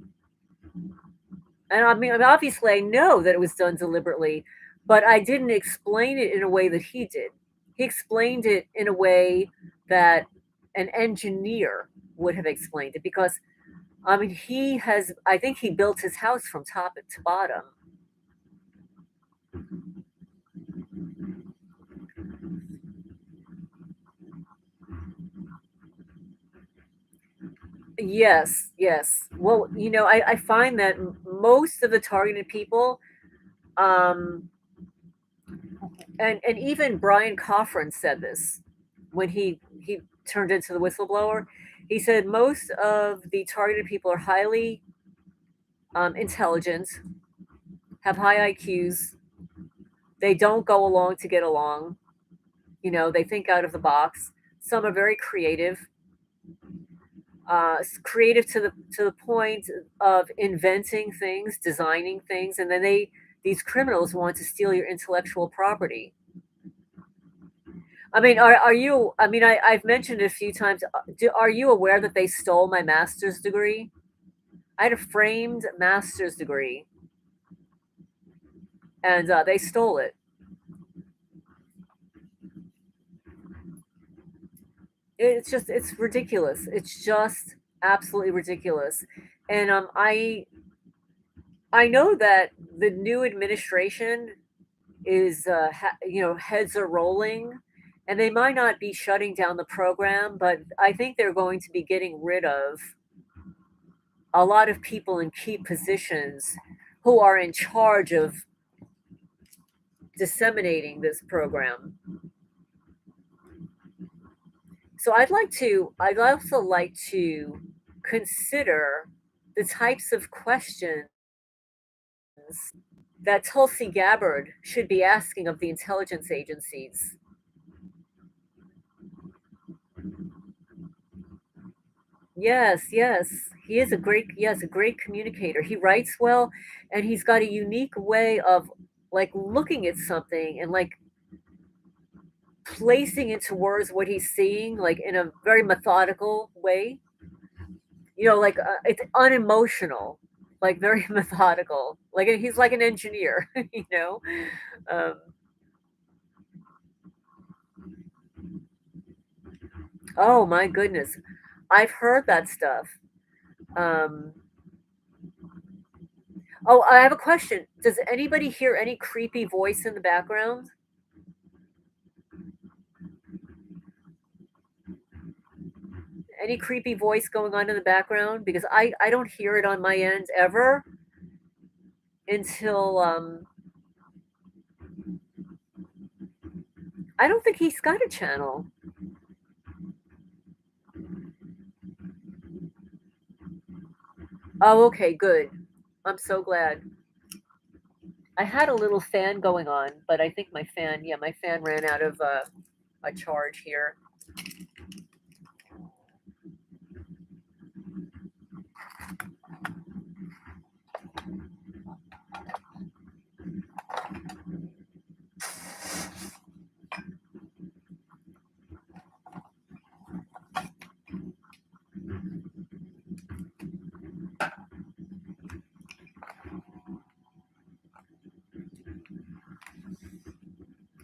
And I mean, obviously, I know that it was done deliberately, but I didn't explain it in a way that he did. He explained it in a way that an engineer would have explained it because, I mean, I think he built his house from top to bottom. Yes, yes. Well, I find that most of the targeted people, um, and even Brian Coffrin said this when he turned into the whistleblower. He said most of the targeted people are highly intelligent, have high IQs. They don't go along to get along. They think out of the box. Some are very creative, creative to the point of inventing things, designing things, and then these criminals want to steal your intellectual property. I mean, are you? I mean, I've mentioned it a few times. Are you aware that they stole my master's degree? I had a framed master's degree, and they stole it. It's ridiculous. It's just absolutely ridiculous. And I know that the new administration is heads are rolling, and they might not be shutting down the program, but I think they're going to be getting rid of a lot of people in key positions who are in charge of disseminating this program. So I'd also like to consider the types of questions that Tulsi Gabbard should be asking of the intelligence agencies. Yes, yes. A great communicator. He writes well, and he's got a unique way of like looking at something and like placing into words what he's seeing, like in a very methodical way. Like it's unemotional, like very methodical. Like he's like an engineer, you know. Um, oh my goodness, I've heard that stuff. Um, oh, I have a question. Does anybody hear any creepy voice in the background? Any creepy voice going on in the background? Because I don't hear it on my end ever until I don't think he's got a channel. Oh, okay, good. I'm so glad. I had a little fan going on, but I think my fan ran out of a charge here.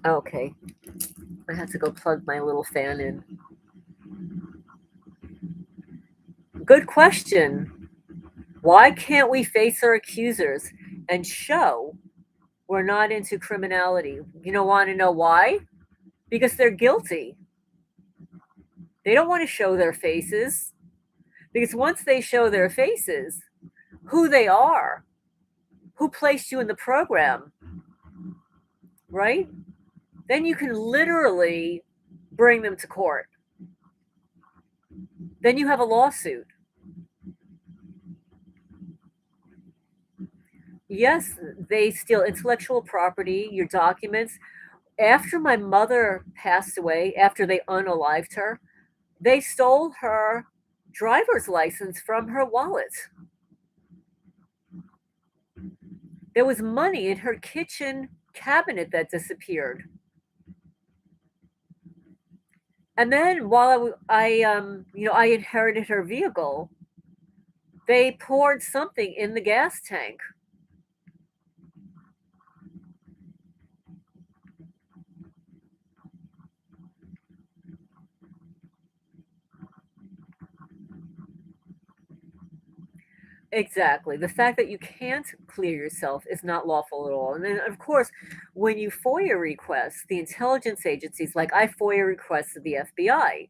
Okay, I had to go plug my little fan in. Good question. Why can't we face our accusers and show we're not into criminality? Want to know why? Because they're guilty. They don't want to show their faces. Because once they show their faces, who they are, who placed you in the program, right? Then you can literally bring them to court. Then you have a lawsuit. Yes, they steal intellectual property, your documents. After my mother passed away, after they unalived her, they stole her driver's license from her wallet. There was money in her kitchen cabinet that disappeared. And then while I inherited her vehicle, they poured something in the gas tank. Exactly. The fact that you can't clear yourself is not lawful at all. And then, of course, when you FOIA request the intelligence agencies, like I FOIA requested the FBI,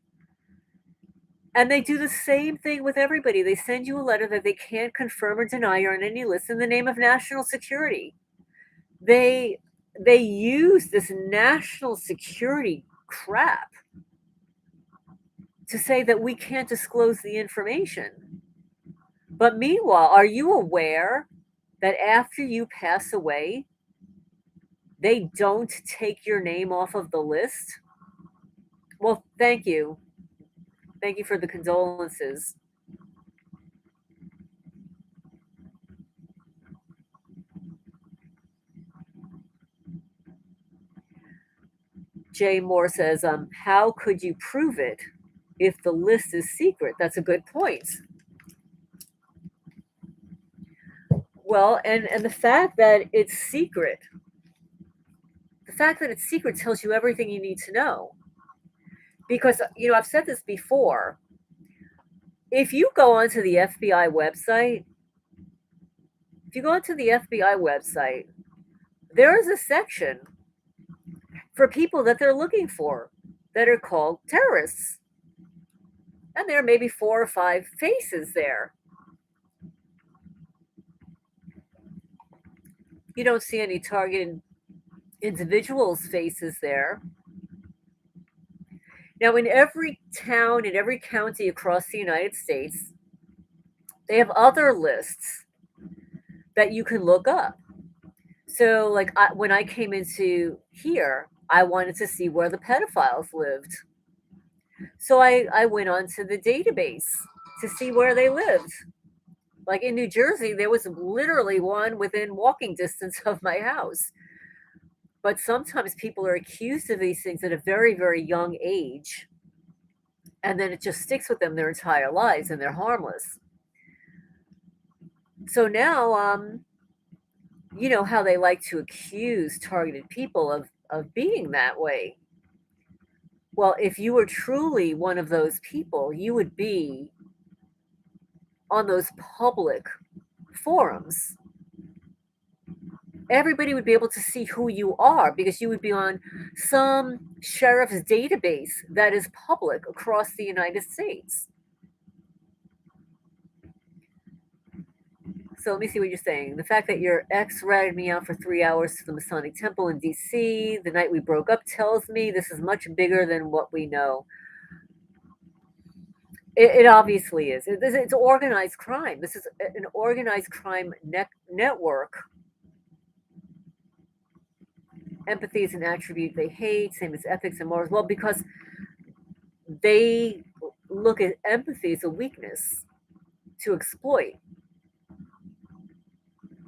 and they do the same thing with everybody. They send you a letter that they can't confirm or deny you're on any list in the name of national security. They they use this national security crap to say that we can't disclose the information. But meanwhile, are you aware that after you pass away, they don't take your name off of the list? Well, thank you. Thank you for the condolences. Jay Moore says, how could you prove it if the list is secret? That's a good point. Well, and the fact that it's secret tells you everything you need to know. Because, I've said this before. If you go onto the FBI website, if you go onto the FBI website, there is a section for people that they're looking for that are called terrorists. And there may be 4 or 5 faces there. You don't see any targeted individuals' faces there. Now, in every town, in every county across the United States, they have other lists that you can look up. So, like when I came into here, I wanted to see where the pedophiles lived. So I went onto the database to see where they lived. Like in New Jersey, there was literally one within walking distance of my house. But sometimes people are accused of these things at a very, very young age. And then it just sticks with them their entire lives and they're harmless. So now, you know how they like to accuse targeted people of being that way. Well, if you were truly one of those people, you would be on those public forums. Everybody would be able to see who you are because you would be on some sheriff's database that is public across the United States. So let me see what you're saying. The fact that your ex ratted me out for 3 hours to the Masonic Temple in DC the night we broke up tells me this is much bigger than what we know. It obviously is. It's organized crime. This is an organized crime network. Empathy is an attribute they hate, same as ethics and morals. Well, because they look at empathy as a weakness to exploit.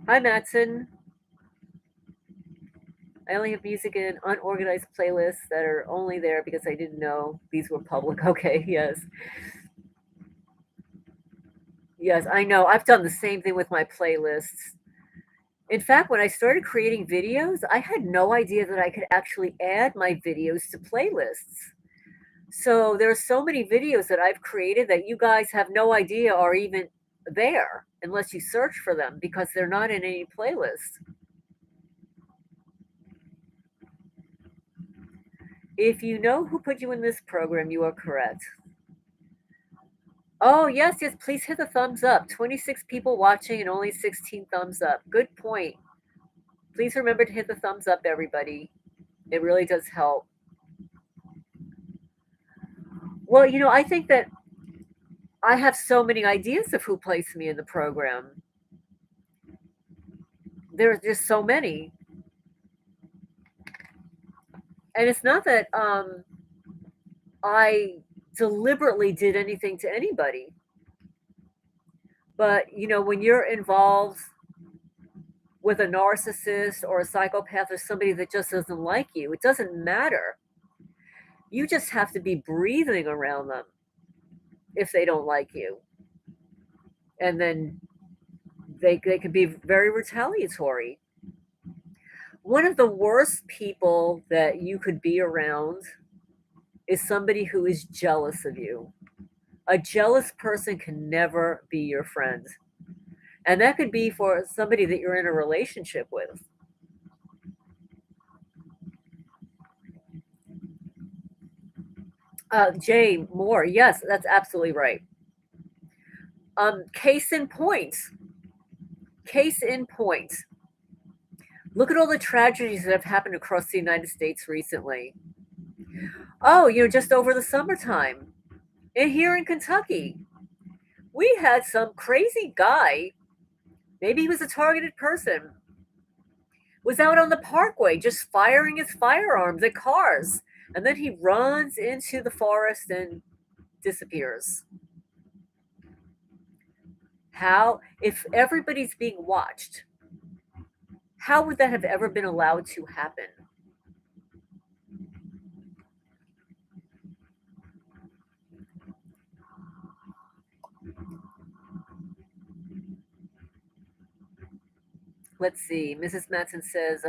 Hi, Matson. I only have music in unorganized playlists that are only there because I didn't know these were public. Okay, yes. Yes, I know. I've done the same thing with my playlists. In fact, when I started creating videos, I had no idea that I could actually add my videos to playlists. So there are so many videos that I've created that you guys have no idea are even there unless you search for them because they're not in any playlist. If you know who put you in this program, you are correct. Oh, yes, yes, please hit the thumbs up. 26 people watching and only 16 thumbs up. Good point. Please remember to hit the thumbs up, everybody. It really does help. Well, I think that I have so many ideas of who placed me in the program. There's just so many. And it's not that I deliberately did anything to anybody. But, when you're involved with a narcissist or a psychopath or somebody that just doesn't like you, it doesn't matter. You just have to be breathing around them if they don't like you. And then they can be very retaliatory. One of the worst people that you could be around is somebody who is jealous of you. A jealous person can never be your friend. And that could be for somebody that you're in a relationship with. Jay Moore, yes, that's absolutely right. Case in point. Case in point. Look at all the tragedies that have happened across the United States recently. Oh, just over the summertime. And here in Kentucky, we had some crazy guy, maybe he was a targeted person, was out on the parkway just firing his firearms at cars. And then he runs into the forest and disappears. How, if everybody's being watched, how would that have ever been allowed to happen? Let's see. Mrs. Matson says,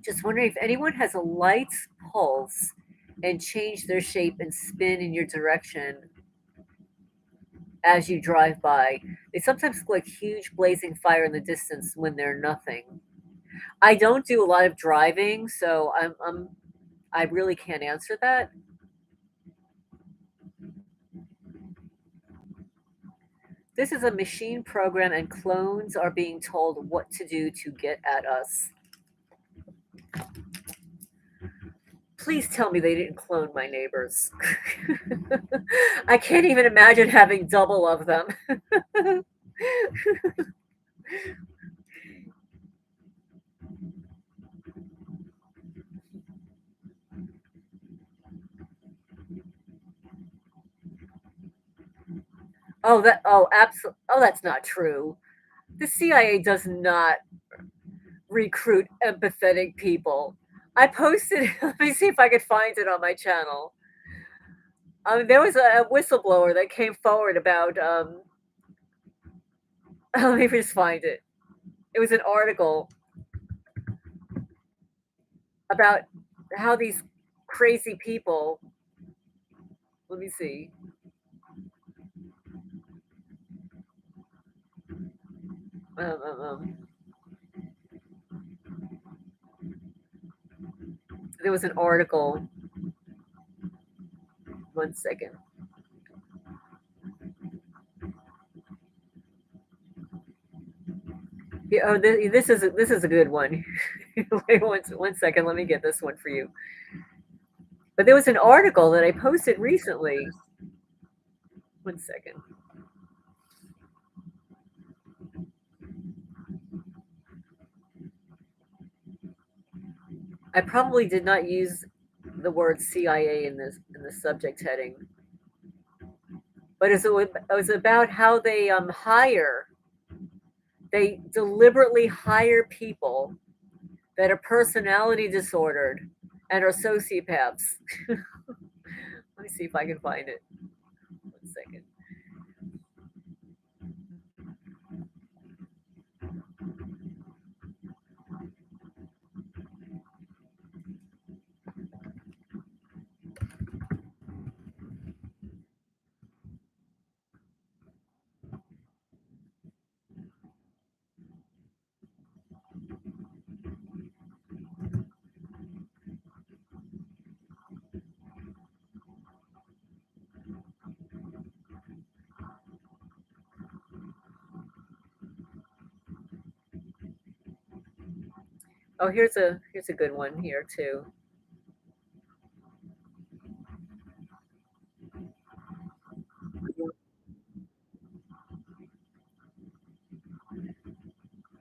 just wondering if anyone has a light pulse and change their shape and spin in your direction as you drive by. They sometimes look like huge blazing fire in the distance when they're nothing. I don't do a lot of driving, so I really can't answer that. This is a machine program, and clones are being told what to do to get at us. Please tell me they didn't clone my neighbors. I can't even imagine having double of them. That's not true. The CIA does not recruit empathetic people. I posted, let me see if I could find it on my channel. There was a whistleblower that came forward about Let me just find it. It was an article about how these crazy people. Let me see. Um, um, um, there was an article. One second. Yeah, oh, this is a good one. Wait one second. Let me get this one for you. But there was an article that I posted recently. One second. I probably did not use the word CIA in the subject heading, but it was about how they deliberately hire people that are personality disordered and are sociopaths. Let me see if I can find it. One second. Oh, here's a good one here too.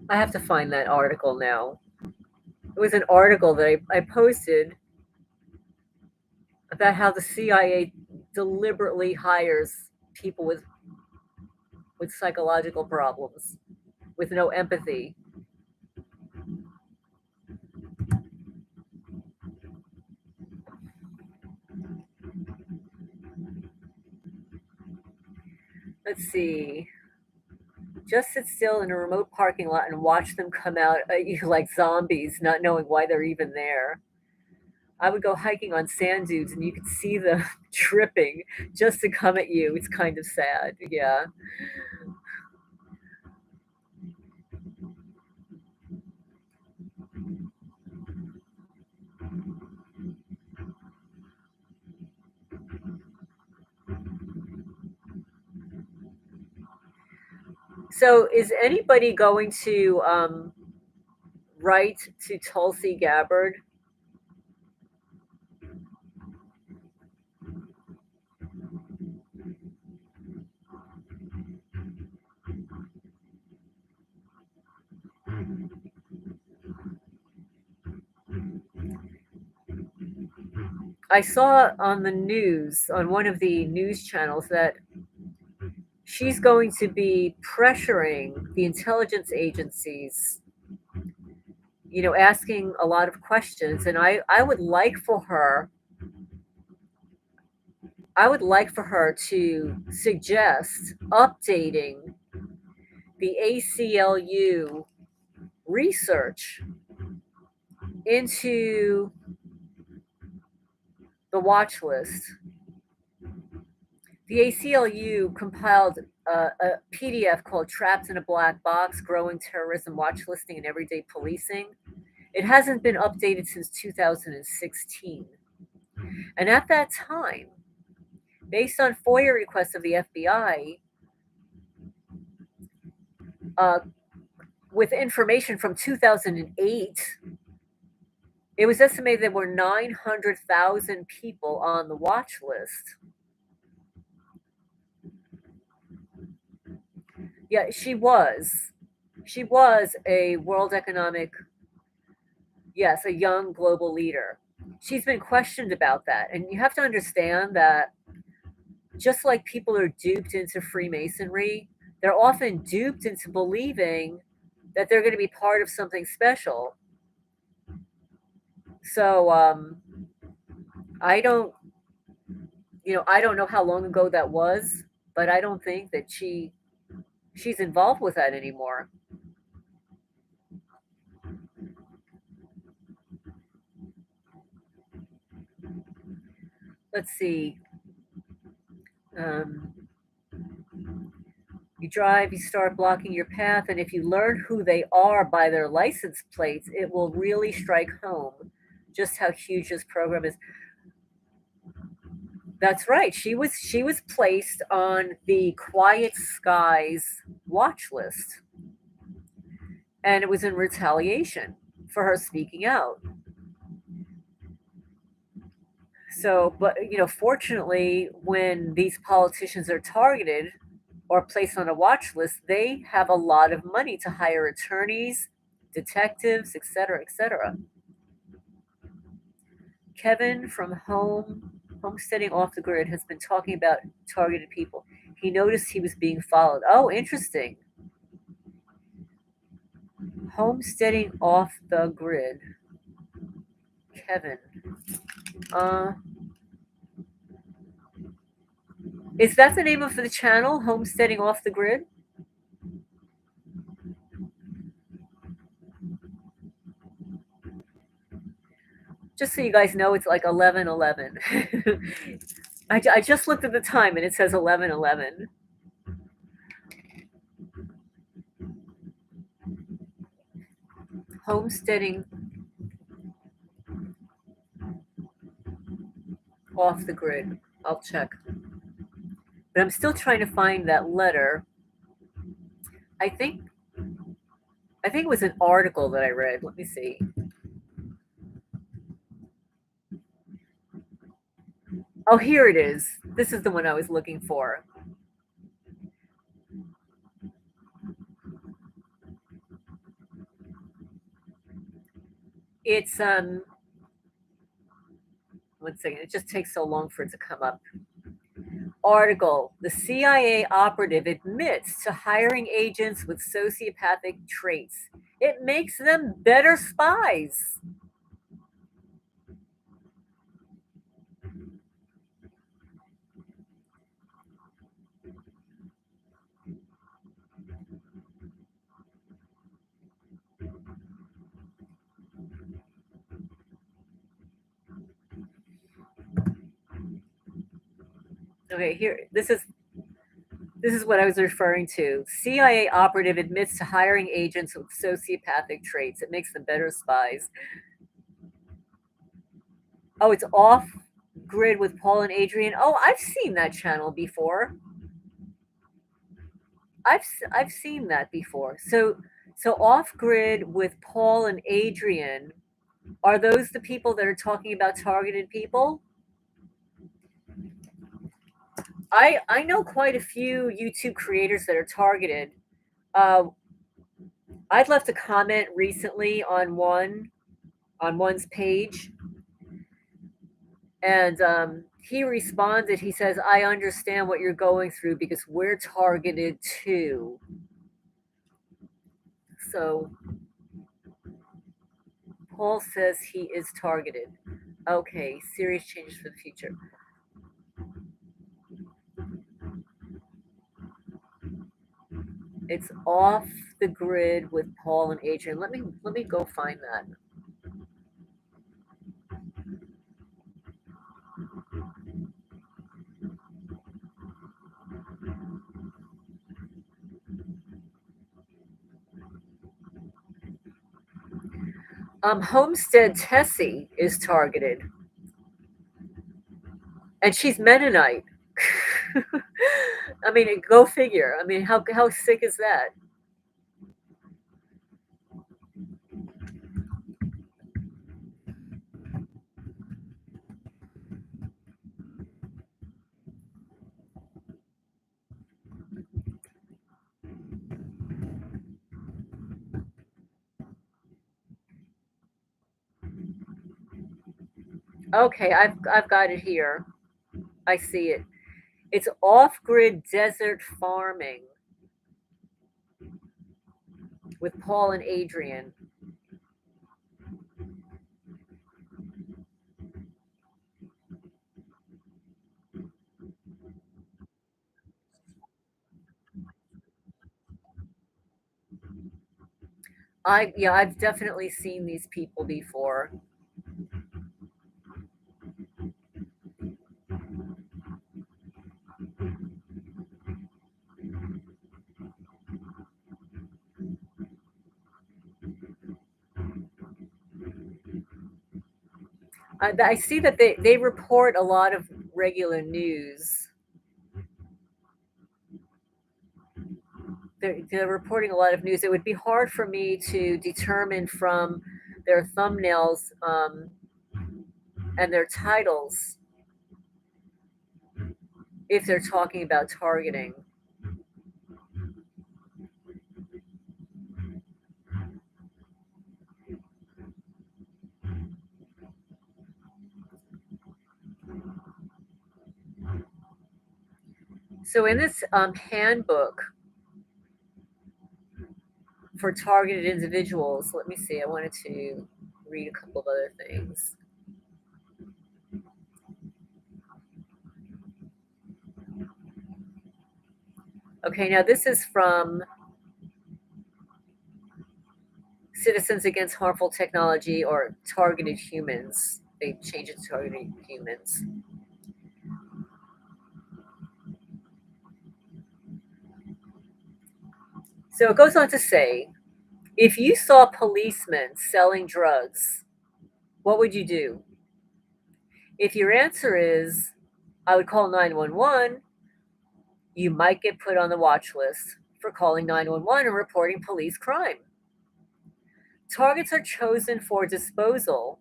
I have to find that article now. It was an article that I posted about how the CIA deliberately hires people with psychological problems, with no empathy. Let's see. Just sit still in a remote parking lot and watch them come out at you like zombies, not knowing why they're even there. I would go hiking on sand dunes and you could see them tripping just to come at you. It's kind of sad. Yeah. So, is anybody going to write to Tulsi Gabbard? I saw on the news, on one of the news channels, that she's going to be pressuring the intelligence agencies, asking a lot of questions. And I would like for her to suggest updating the ACLU research into the watch list. The ACLU compiled a PDF called Trapped in a Black Box: Growing Terrorism, Watch Listing, and Everyday Policing. It hasn't been updated since 2016. And at that time, based on FOIA requests of the FBI, uh, with information from 2008, it was estimated there were 900,000 people on the watch list. Yeah, she was. She was a World Economic, yes, a young global leader. She's been questioned about that. And you have to understand that just like people are duped into Freemasonry, they're often duped into believing that they're going to be part of something special. So I don't, I don't know how long ago that was, but I don't think that she's involved with that anymore. Let's see. Um, you drive, you start blocking your path, and if you learn who they are by their license plates, it will really strike home just how huge this program is. That's right. She was placed on the Quiet Skies watch list, and it was in retaliation for her speaking out. So, but fortunately, when these politicians are targeted or placed on a watch list, they have a lot of money to hire attorneys, detectives, etc., etc. Kevin from Homesteading Off the Grid has been talking about targeted people. He noticed he was being followed. Oh, interesting. Homesteading Off the Grid. Kevin. Uh, is that the name of the channel? Homesteading Off the Grid? Just so you guys know, it's like 11:11. I just looked at the time and it says 11:11. Homesteading Off the Grid. I'll check. But I'm still trying to find that letter. I think I think it was an article that I read. Let me see. Oh, here it is. This is the one I was looking for. It's 1 second. It just takes so long for it to come up. Article: The CIA operative admits to hiring agents with sociopathic traits. It makes them better spies. Okay, here this is what I was referring to. CIA operative admits to hiring agents with sociopathic traits. It makes them better spies. Oh, it's Off Grid with Paul and Adrian. Oh, I've seen that channel before. I've seen that before. So Off Grid with Paul and Adrian, are those the people that are talking about targeted people? I know quite a few YouTube creators that are targeted. Uh, I'd left a comment recently on one's page, and he responded. He says, "I understand what you're going through because we're targeted too." So Paul says he is targeted. Okay, serious changes for the future. It's Off the Grid with Paul and Adrian. Let me go find that. Homestead Tessie is targeted, and she's Mennonite. I mean, go figure. I mean, how sick is that? Okay, I've got it here. I see it. It's Off-Grid Desert Farming with Paul and Adrian. I've definitely seen these people before. I see that they report a lot of regular news. They're reporting a lot of news. It would be hard for me to determine from their thumbnails and their titles if they're talking about targeting. So in this handbook for targeted individuals, let me see. I wanted to read a couple of other things. Okay, now this is from Citizens Against Harmful Technology or Targeted Humans. They changed it to Targeted Humans. So it goes on to say, if you saw policemen selling drugs, what would you do? If your answer is, I would call 911, you might get put on the watch list for calling 911 and reporting police crime. Targets are chosen for disposal,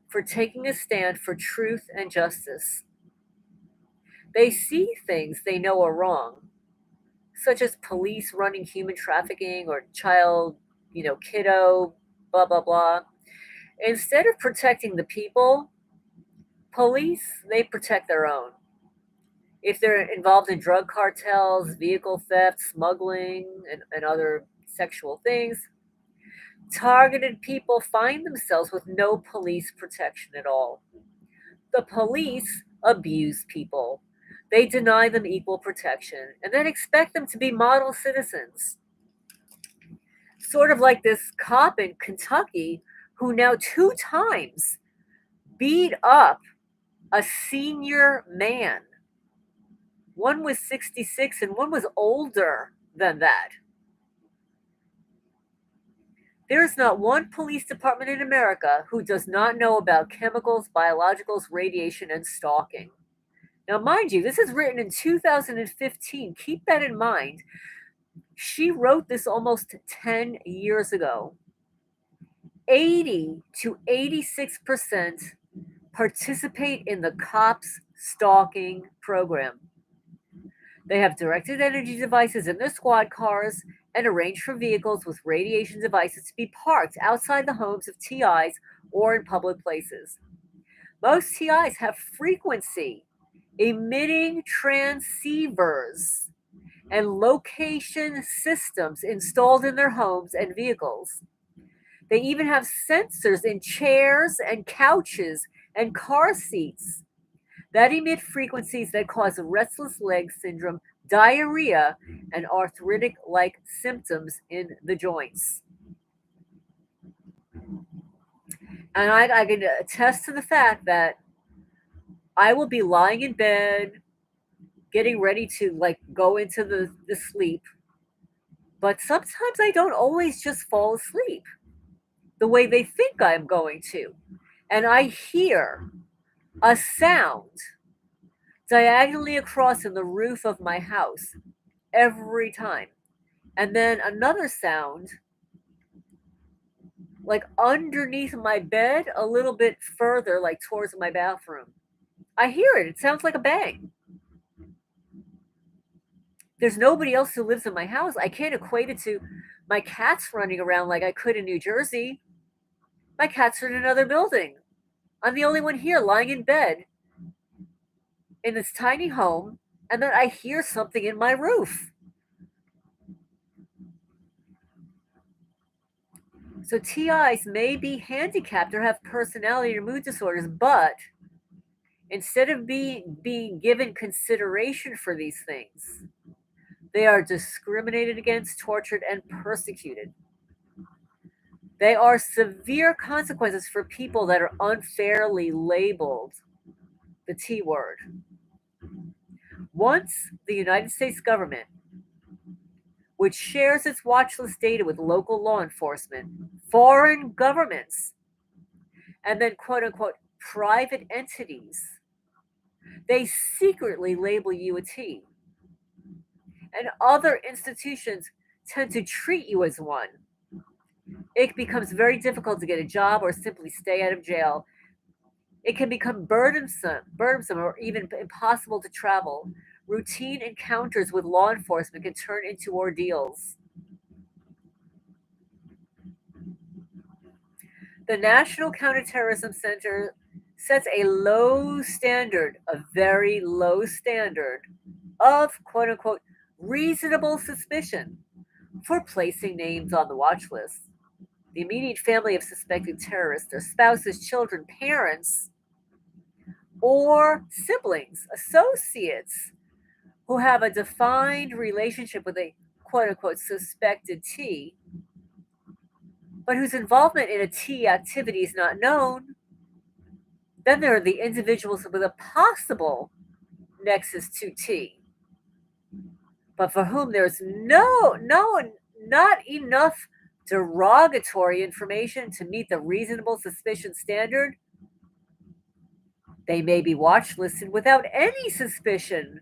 for taking a stand for truth and justice. They see things they know are wrong, such as police running human trafficking or child, kiddo, blah, blah, blah. Instead of protecting the people, police, they protect their own. If they're involved in drug cartels, vehicle theft, smuggling, and other sexual things, targeted people find themselves with no police protection at all. The police abuse people. They deny them equal protection and then expect them to be model citizens. Sort of like this cop in Kentucky who now 2 times beat up a senior man. One was 66 and one was older than that. There is not one police department in America who does not know about chemicals, biologicals, radiation, and stalking. Now, mind you, this is written in 2015. Keep that in mind. She wrote this almost 10 years ago. 80 to 86% participate in the cops stalking program. They have directed energy devices in their squad cars and arrange for vehicles with radiation devices to be parked outside the homes of TIs or in public places. Most TIs have frequency emitting transceivers and location systems installed in their homes and vehicles. They even have sensors in chairs and couches and car seats that emit frequencies that cause restless leg syndrome, diarrhea, and arthritic like symptoms in the joints. And I can attest to the fact that I will be lying in bed, getting ready to go into the sleep. But sometimes I don't always just fall asleep the way they think I'm going to. And I hear a sound diagonally across in the roof of my house every time. And then another sound like underneath my bed a little bit further, like towards my bathroom. I hear it. It sounds like a bang. There's nobody else who lives in my house. I can't equate it to my cats running around like I could in New Jersey. My cats are in another building. I'm the only one here lying in bed in this tiny home, and then I hear something in my roof. So TIs may be handicapped or have personality or mood disorders, but instead of being given consideration for these things, they are discriminated against, tortured, and persecuted. They are severe consequences for people that are unfairly labeled the T word. Once the United States government, which shares its watch list data with local law enforcement, foreign governments, and then quote unquote private entities, they secretly label you a T. And other institutions tend to treat you as one. It becomes very difficult to get a job or simply stay out of jail. It can become burdensome or even impossible to travel. Routine encounters with law enforcement can turn into ordeals. The National Counterterrorism Center sets a low standard, a very low standard of quote unquote reasonable suspicion for placing names on the watch list. The immediate family of suspected terrorists, their spouses, children, parents, or siblings, associates who have a defined relationship with a quote unquote suspected T, but whose involvement in a T activity is not known. Then there are the individuals with a possible nexus to T, but for whom there's not enough derogatory information to meet the reasonable suspicion standard. They may be watch listed without any suspicion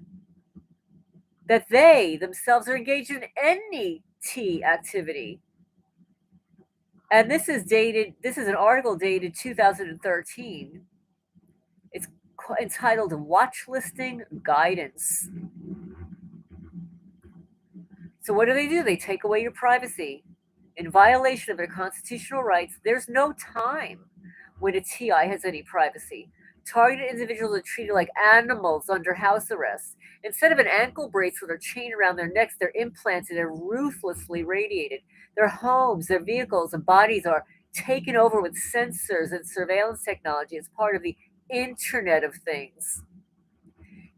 that they themselves are engaged in any T activity. And this is an article dated 2013. It's entitled Watch Listing Guidance. So what do? They take away your privacy. In violation of their constitutional rights, there's no time when a TI has any privacy. Targeted individuals are treated like animals under house arrest. Instead of an ankle bracelet or chain around their necks, they're implanted and ruthlessly radiated. Their homes, their vehicles, and bodies are taken over with sensors and surveillance technology as part of the Internet of Things.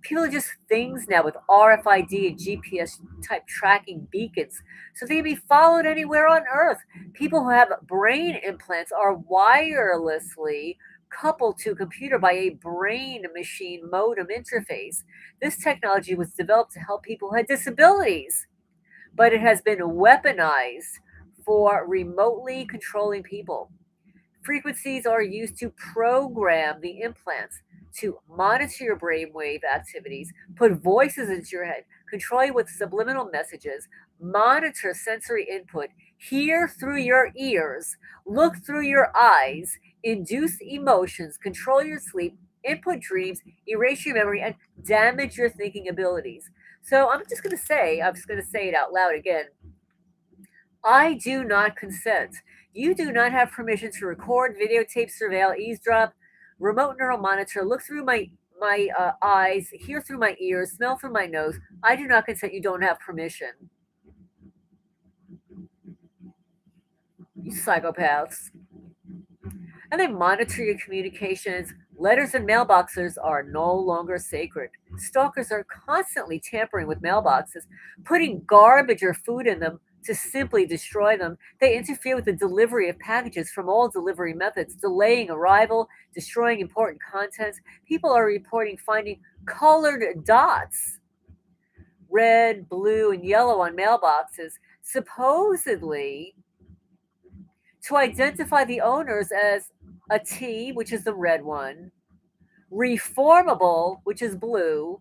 People are just things now with RFID and GPS type tracking beacons, so they can be followed anywhere on Earth. People who have brain implants are wirelessly coupled to a computer by a brain machine modem interface. This technology was developed to help people who had disabilities, but it has been weaponized for remotely controlling people. Frequencies are used to program the implants to monitor your brainwave activities, put voices into your head, control you with subliminal messages, monitor sensory input, hear through your ears, look through your eyes, induce emotions, control your sleep, input dreams, erase your memory, and damage your thinking abilities. So I'm just going to say it out loud again. I do not consent. You do not have permission to record, videotape, surveil, eavesdrop, remote neural monitor, look through my eyes, hear through my ears, smell through my nose. I do not consent. You don't have permission. You psychopaths. And they monitor your communications. Letters and mailboxes are no longer sacred. Stalkers are constantly tampering with mailboxes, putting garbage or food in them to simply destroy them. They interfere with the delivery of packages from all delivery methods, delaying arrival, destroying important contents. People are reporting finding colored dots, red, blue, and yellow on mailboxes, supposedly to identify the owners as a T, which is the red one, reformable, which is blue,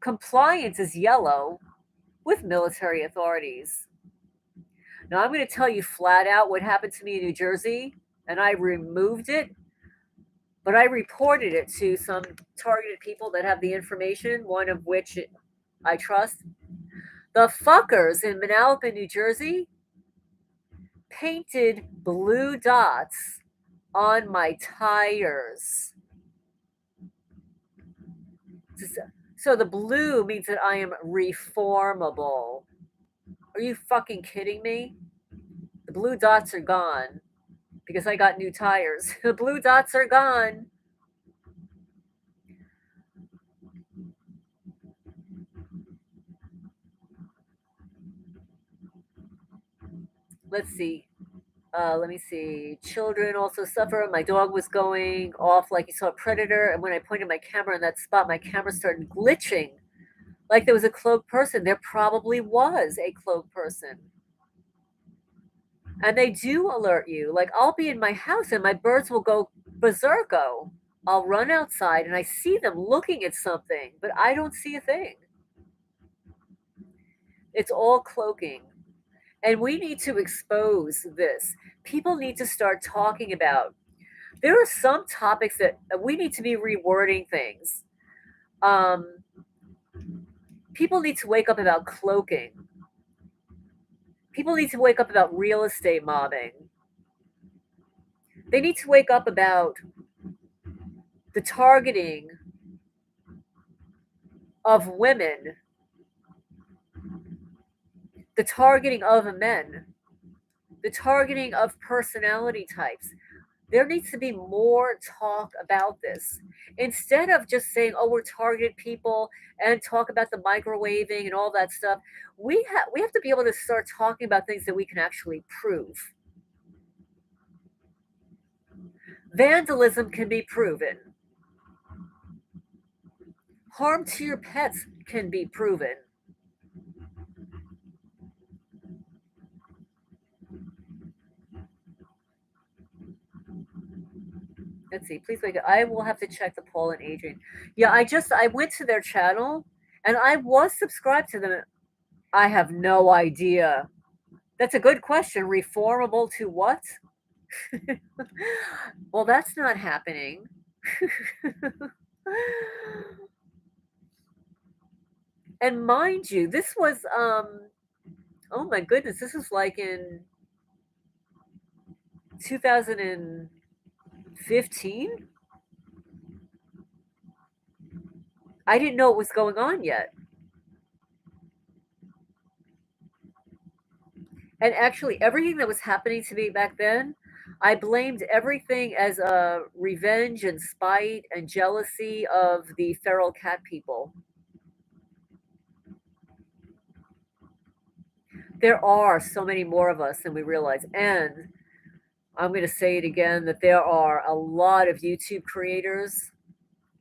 compliance is yellow, with military authorities. Now, I'm going to tell you flat out what happened to me in New Jersey, and I removed it, but I reported it to some targeted people that have the information, one of which I trust. The fuckers in Manalapan, New Jersey, painted blue dots on my tires. So the blue means that I am reformable. Are you fucking kidding me? The blue dots are gone because I got new tires. The blue dots are gone. Let's see. Let me see. Children also suffer. My dog was going off like he saw a predator, and when I pointed my camera in that spot, my camera started glitching like there was a cloaked person. There probably was a cloaked person. And they do alert you. Like, I'll be in my house and my birds will go berserko. I'll run outside and I see them looking at something, but I don't see a thing. It's all cloaking. And we need to expose this. People need to start talking about. There are some topics that we need to be rewording things. Um, People need to wake up about cloaking. People need to wake up about real estate mobbing. They need to wake up about the targeting of women, the targeting of men, the targeting of personality types. There needs to be more talk about this. Instead of just saying, oh, we're targeted people and talk about the microwaving and all that stuff, we have to be able to start talking about things that we can actually prove. Vandalism can be proven. Harm to your pets can be proven. Let's see, please wake up. I will have to check the Paul and Adrian. Yeah, I went to their channel and I was subscribed to them. I have no idea. That's a good question. Reformable to what? Well, that's not happening. And mind you, this was oh my goodness, this was like in 2015. I didn't know what was going on yet. And actually, everything that was happening to me back then, I blamed everything as a revenge and spite and jealousy of the feral cat people. There are so many more of us than we realize. And I'm going to say it again that there are a lot of YouTube creators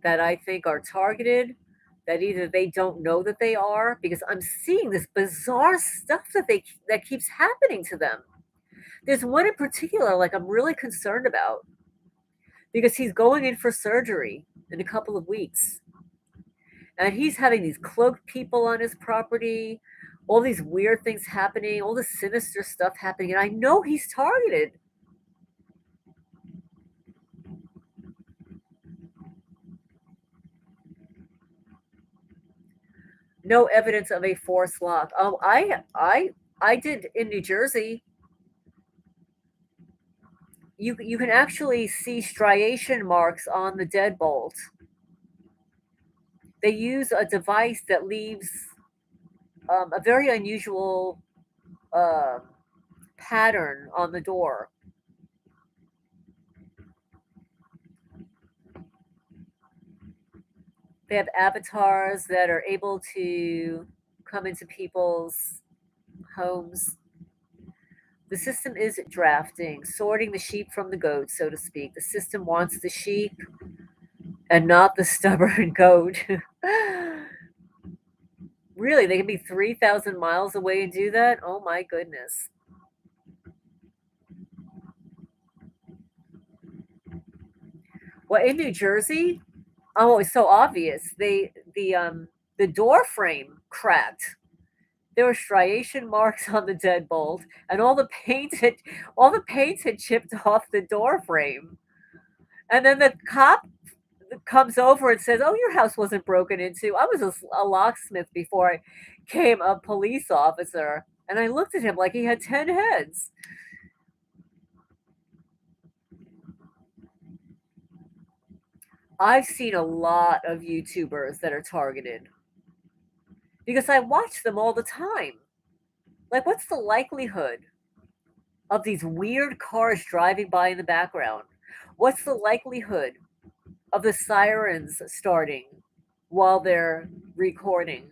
that I think are targeted, that either they don't know that they are, because I'm seeing this bizarre stuff that keeps happening to them. There's one in particular, like I'm really concerned about because he's going in for surgery in a couple of weeks. And he's having these cloaked people on his property, all these weird things happening, all this sinister stuff happening. And I know he's targeted. No evidence of a forced lock. Oh, I did in New Jersey. You can actually see striation marks on the deadbolt. They use a device that leaves a very unusual uh, pattern on the door. They have avatars that are able to come into people's homes. The system is drafting, sorting the sheep from the goats, so to speak. The system wants the sheep and not the stubborn goat. Really, they can be 3,000 miles away and do that? Oh my goodness. Well, in New Jersey, oh, it's so obvious. The door frame cracked. There were striation marks on the deadbolt, and all the paint had chipped off the door frame. And then the cop comes over and says, "Oh, your house wasn't broken into. I was a locksmith before I came a police officer." And I looked at him like he had 10 heads. I've seen a lot of YouTubers that are targeted because I watch them all the time. Like, what's the likelihood of these weird cars driving by in the background? What's the likelihood of the sirens starting while they're recording?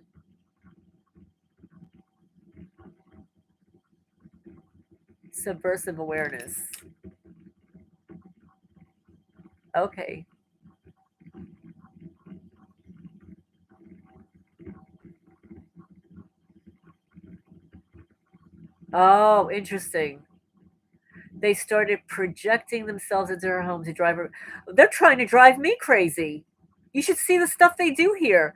Subversive awareness. Okay. Oh, interesting. They started projecting themselves into her home to drive her. They're trying to drive me crazy. You should see the stuff they do here.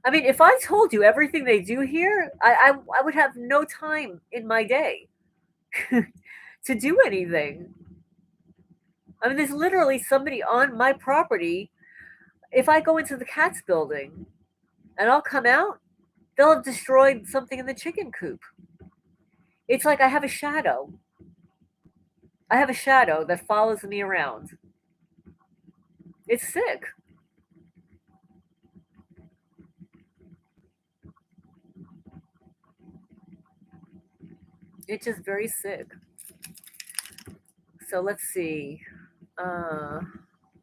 I mean, if I told you everything they do here, I would have no time in my day to do anything. I mean, there's literally somebody on my property. If I go into the cat's building and I'll come out, they'll have destroyed something in the chicken coop. It's like I have a shadow. I have a shadow that follows me around. It's sick. It's just very sick. So let's see. Uh,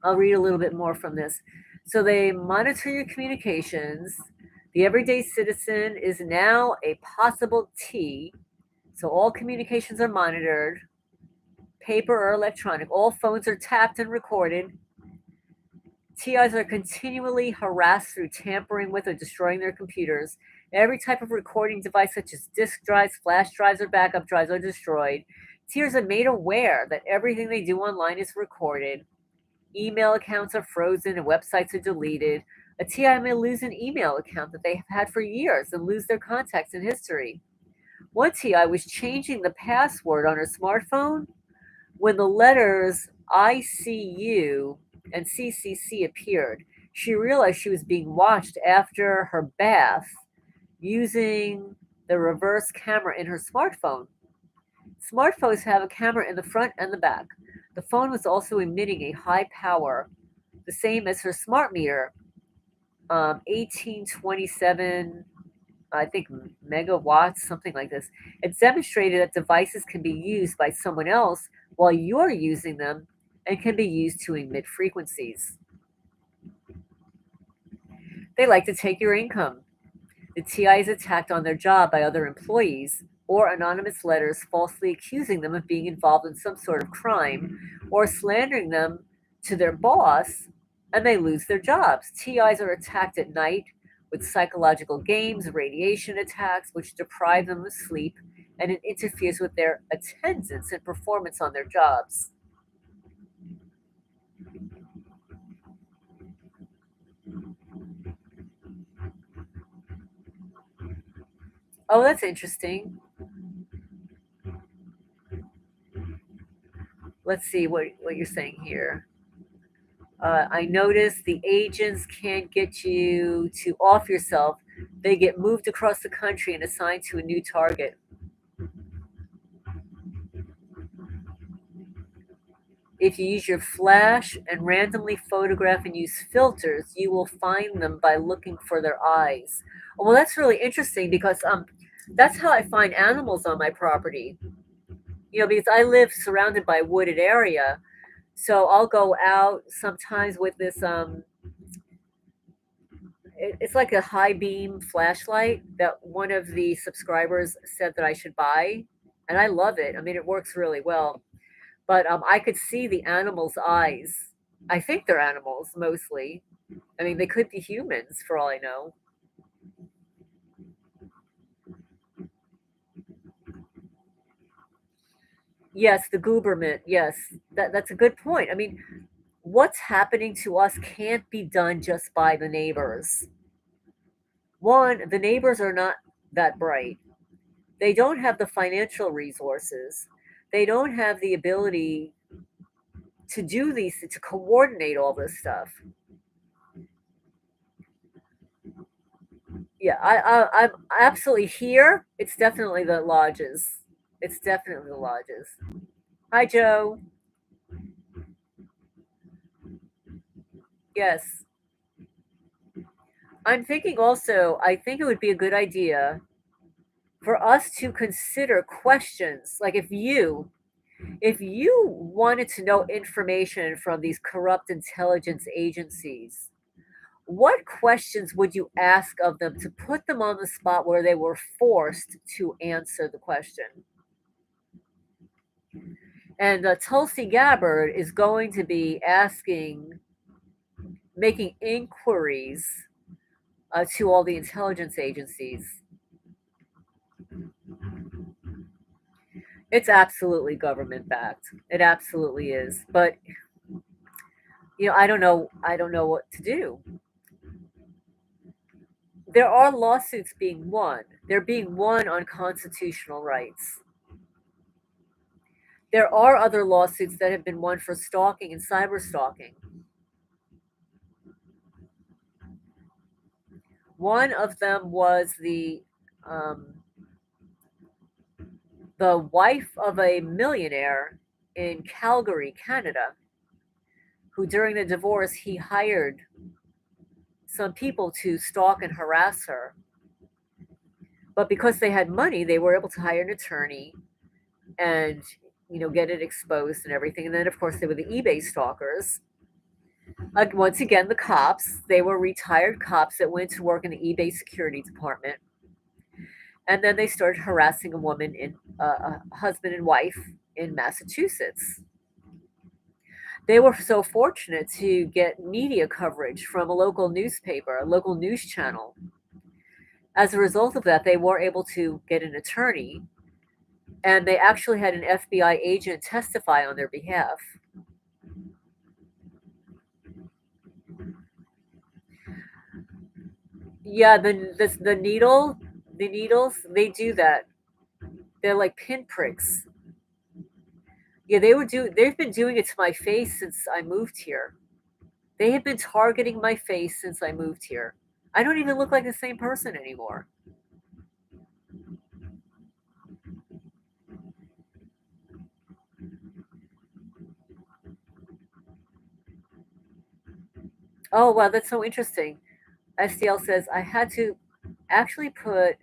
I'll read a little bit more from this. So they monitor your communications. The everyday citizen is now a possible T. So all communications are monitored, paper or electronic. All phones are tapped and recorded. TIs are continually harassed through tampering with or destroying their computers. Every type of recording device, such as disk drives, flash drives, or backup drives, are destroyed. TIs are made aware that everything they do online is recorded. Email accounts are frozen and websites are deleted. A TI may lose an email account that they have had for years and lose their contacts and history. One TI was changing the password on her smartphone when the letters ICU and CCC appeared. She realized she was being watched after her bath using the reverse camera in her smartphone. Smartphones have a camera in the front and the back. The phone was also emitting a high power, the same as her smart meter, 1827, I think, megawatts, something like this. It demonstrated that devices can be used by someone else while you're using them and can be used to emit frequencies. They like to take your income. The TI is attacked on their job by other employees or anonymous letters falsely accusing them of being involved in some sort of crime or slandering them to their boss, and they lose their jobs. TIs are attacked at night with psychological games, radiation attacks, which deprive them of sleep, and it interferes with their attendance and performance on their jobs. Oh, that's interesting. Let's see what you're saying here. I noticed the agents can't get you to off yourself. They get moved across the country and assigned to a new target. If you use your flash and randomly photograph and use filters, you will find them by looking for their eyes. Well, that's really interesting because that's how I find animals on my property. You know, because I live surrounded by a wooded area, so I'll go out sometimes with this it's like a high beam flashlight that one of the subscribers said that I should buy, and I love it. I mean, it works really well. But I could see the animals' eyes. I think they're animals mostly. I mean, they could be humans for all I know. Yes, the Gooberman. Yes, that's a good point. I mean, what's happening to us can't be done just by the neighbors. One, the neighbors are not that bright. They don't have the financial resources. They don't have the ability to do these, to coordinate all this stuff. Yeah, I'm absolutely here. It's definitely the lodges. It's definitely the lodges. Hi, Joe. Yes. I'm thinking also, I think it would be a good idea for us to consider questions like if you wanted to know information from these corrupt intelligence agencies, what questions would you ask of them to put them on the spot where they were forced to answer the question? And Tulsi Gabbard is going to be making inquiries to all the intelligence agencies. It's absolutely government backed. It absolutely is. But I don't know. I don't know what to do. There are lawsuits being won. They're being won on constitutional rights. There are other lawsuits that have been won for stalking and cyber stalking. One of them was um, the wife of a millionaire in Calgary, Canada, who during the divorce he hired some people to stalk and harass her. But because they had money, they were able to hire an attorney and get it exposed and everything. And then of course there were the eBay stalkers. Once again, the cops, they were retired cops that went to work in the eBay security department. And then they started harassing a woman a husband and wife in Massachusetts. They were so fortunate to get media coverage from a local newspaper, a local news channel. As a result of that, they were able to get an attorney, and they actually had an FBI agent testify on their behalf. Yeah, the needles, they do that. They're like pinpricks. Yeah, they've been doing it to my face since I moved here. They have been targeting my face since I moved here. I don't even look like the same person anymore. Oh, wow, that's so interesting. SDL says I had to actually put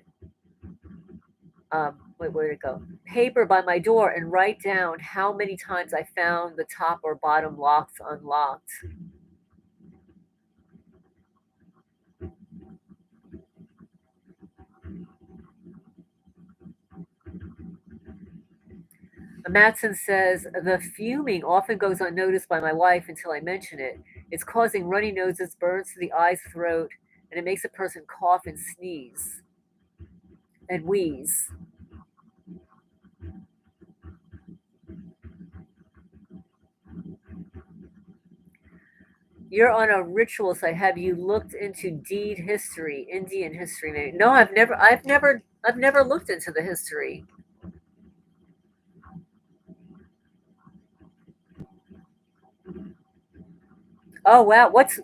wait, where did it go? Paper by my door and write down how many times I found the top or bottom locks unlocked. Matson says the fuming often goes unnoticed by my wife until I mention it. It's causing runny noses, burns to the eyes, throat, and it makes a person cough and sneeze and wheeze. You're on a ritual site. Have you looked into deed history, Indian history? Maybe? No, I've never looked into the history. Oh wow, what's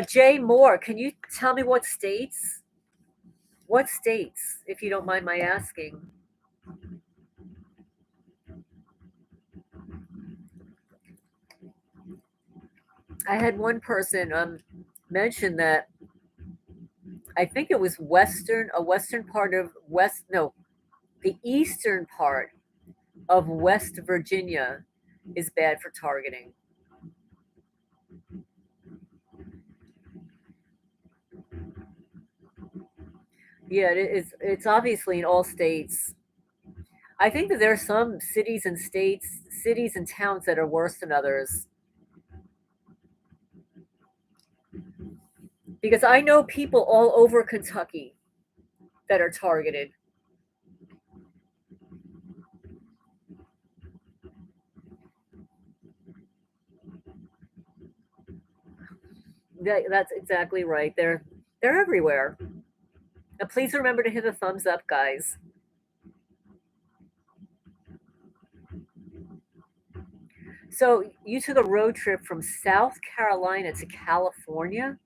Jay Moore? Can you tell me what states? What states, if you don't mind my asking? I had one person mention that I think it was a western part of West, no, the eastern part of West Virginia is bad for targeting. Yeah, it's obviously in all states. I think that there are some cities and towns that are worse than others. Because I know people all over Kentucky that are targeted. That's exactly right. They're everywhere. And please remember to hit the thumbs up, guys. So you took a road trip from South Carolina to California?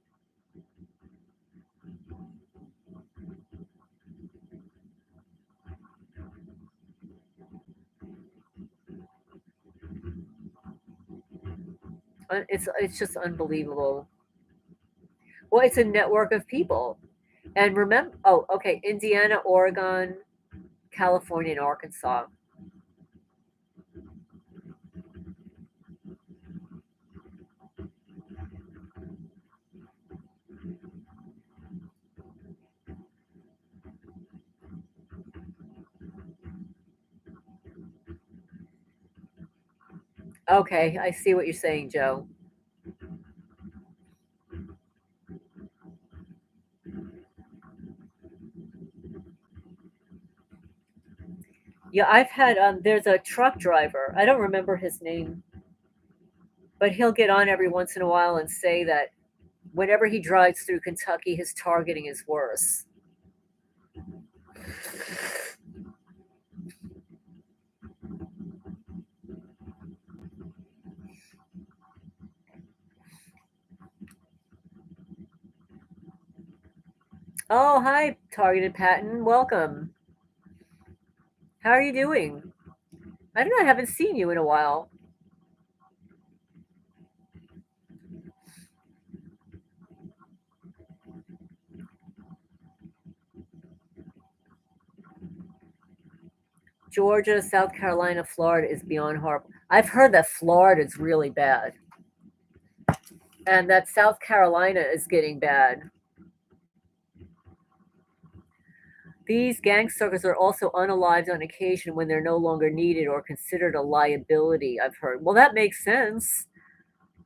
It's just unbelievable. Well, it's a network of people. And remember, oh, okay, Indiana, Oregon, California, and Arkansas. Okay, I see what you're saying, Joe. Yeah, I've had there's a truck driver. I don't remember his name, but he'll get on every once in a while and say that whenever he drives through Kentucky, his targeting is worse. Oh, hi, Targeted Patton. Welcome. How are you doing? I don't know, I haven't seen you in a while. Georgia, South Carolina, Florida is beyond horrible. I've heard that Florida is really bad and that South Carolina is getting bad. These gang stalkers are also unalived on occasion when they're no longer needed or considered a liability, I've heard. Well, that makes sense.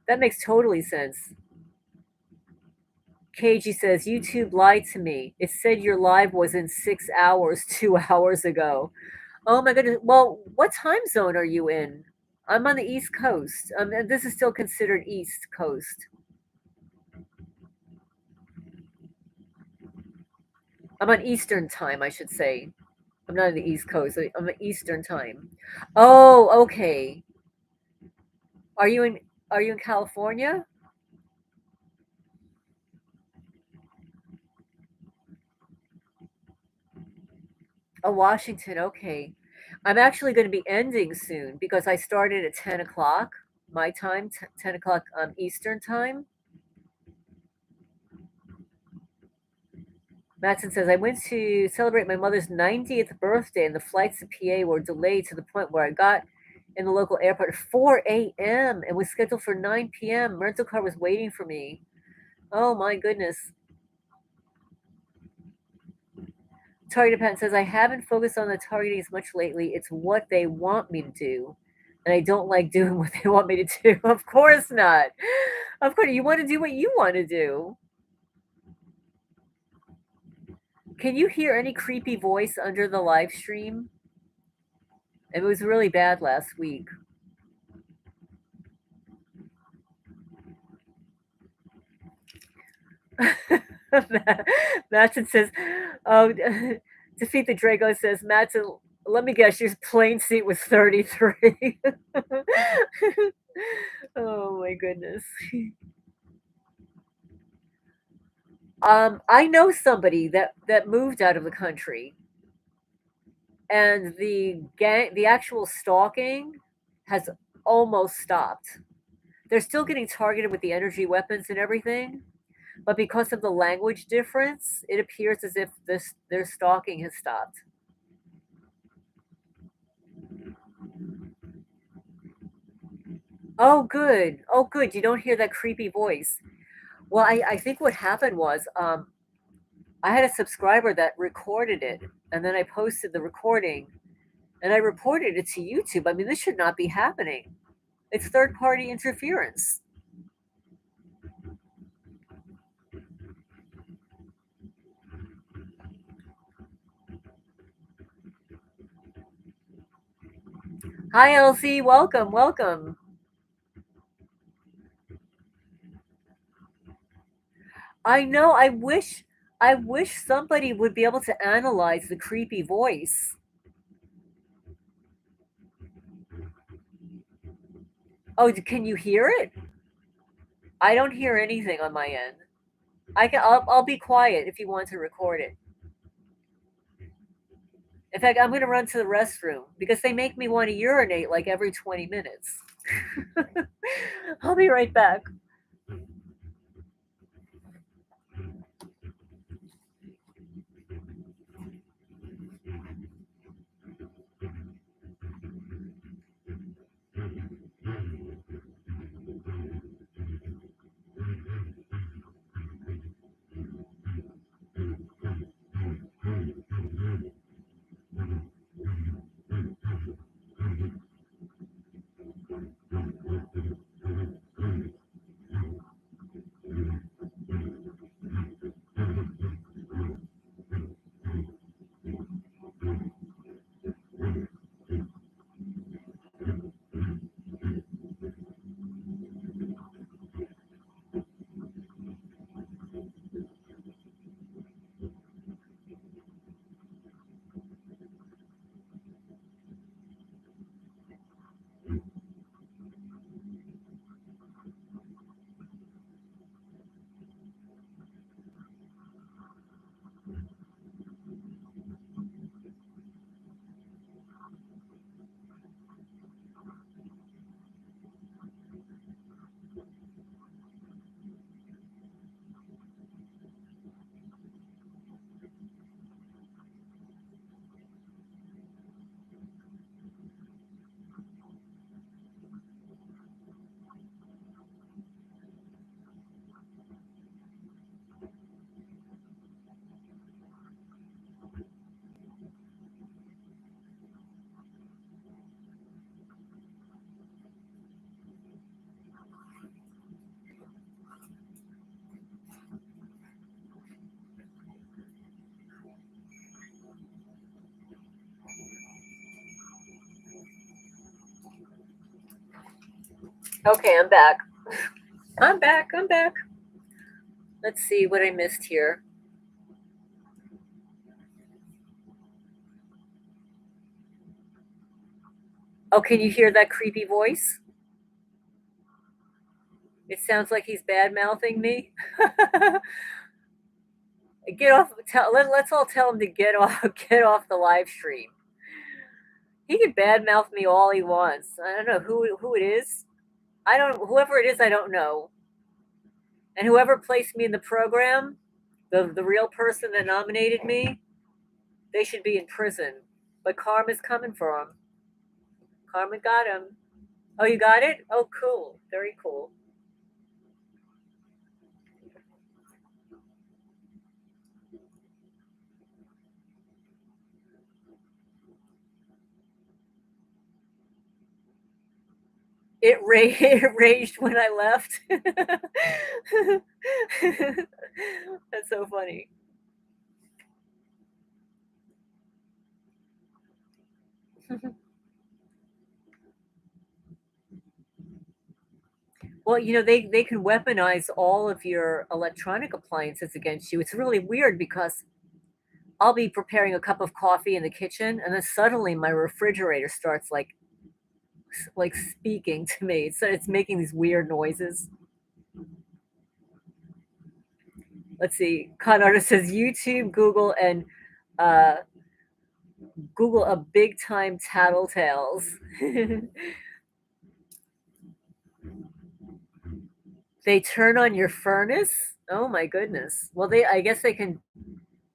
That makes totally sense. KG says, YouTube lied to me. It said your live was in 6 hours, 2 hours ago. Oh my goodness. Well, what time zone are you in? I'm on the East Coast. And this is still considered East Coast. I'm on Eastern time, I should say. I'm not on the East Coast. I'm on Eastern time. Oh, okay. Are you in California? Oh, Washington. Okay. I'm actually going to be ending soon because I started at 10 o'clock my time, 10 o'clock Eastern time. Matson says, I went to celebrate my mother's 90th birthday, and the flights to PA were delayed to the point where I got in the local airport at 4 a.m. and was scheduled for 9 p.m. Rental car was waiting for me. Oh my goodness. Target Dependent says, I haven't focused on the targeting as much lately. It's what they want me to do. And I don't like doing what they want me to do. Of course not. Of course, you want to do what you want to do. Can you hear any creepy voice under the live stream? It was really bad last week. Matson says, oh, Defeat the Draco says, Matson, let me guess, your plane seat was 33. Oh my goodness. I know somebody that moved out of the country, and the actual stalking has almost stopped. They're still getting targeted with the energy weapons and everything, but because of the language difference, it appears as if their stalking has stopped. Oh, good. Oh, good. You don't hear that creepy voice. Well, I think what happened was I had a subscriber that recorded it, and then I posted the recording, and I reported it to YouTube. I mean, this should not be happening. It's third party interference. Hi, Elsie. Welcome. Welcome. I know. I wish somebody would be able to analyze the creepy voice. Oh, can you hear it? I don't hear anything on my end. I'll be quiet if you want to record it. In fact, I'm going to run to the restroom because they make me want to urinate like every 20 minutes. I'll be right back. Okay, I'm back. I'm back. I'm back. Let's see what I missed here. Oh, can you hear that creepy voice? It sounds like he's bad mouthing me. Get off. Let's all tell him to get off. Get off the live stream. He can badmouth me all he wants. I don't know who it is. I don't. Whoever it is, I don't know. And whoever placed me in the program, the real person that nominated me, they should be in prison. But Karma's coming for him. Karma got him. Oh, you got it? Oh, cool. Very cool. It raged when I left. That's so funny. Well, they can weaponize all of your electronic appliances against you. It's really weird because I'll be preparing a cup of coffee in the kitchen, and then suddenly my refrigerator starts like speaking to me. So it's making these weird noises. Let's see. Con artist says YouTube, Google, and uh, Google a big time tattletales. They turn on your furnace. Oh my goodness. Well, I guess they can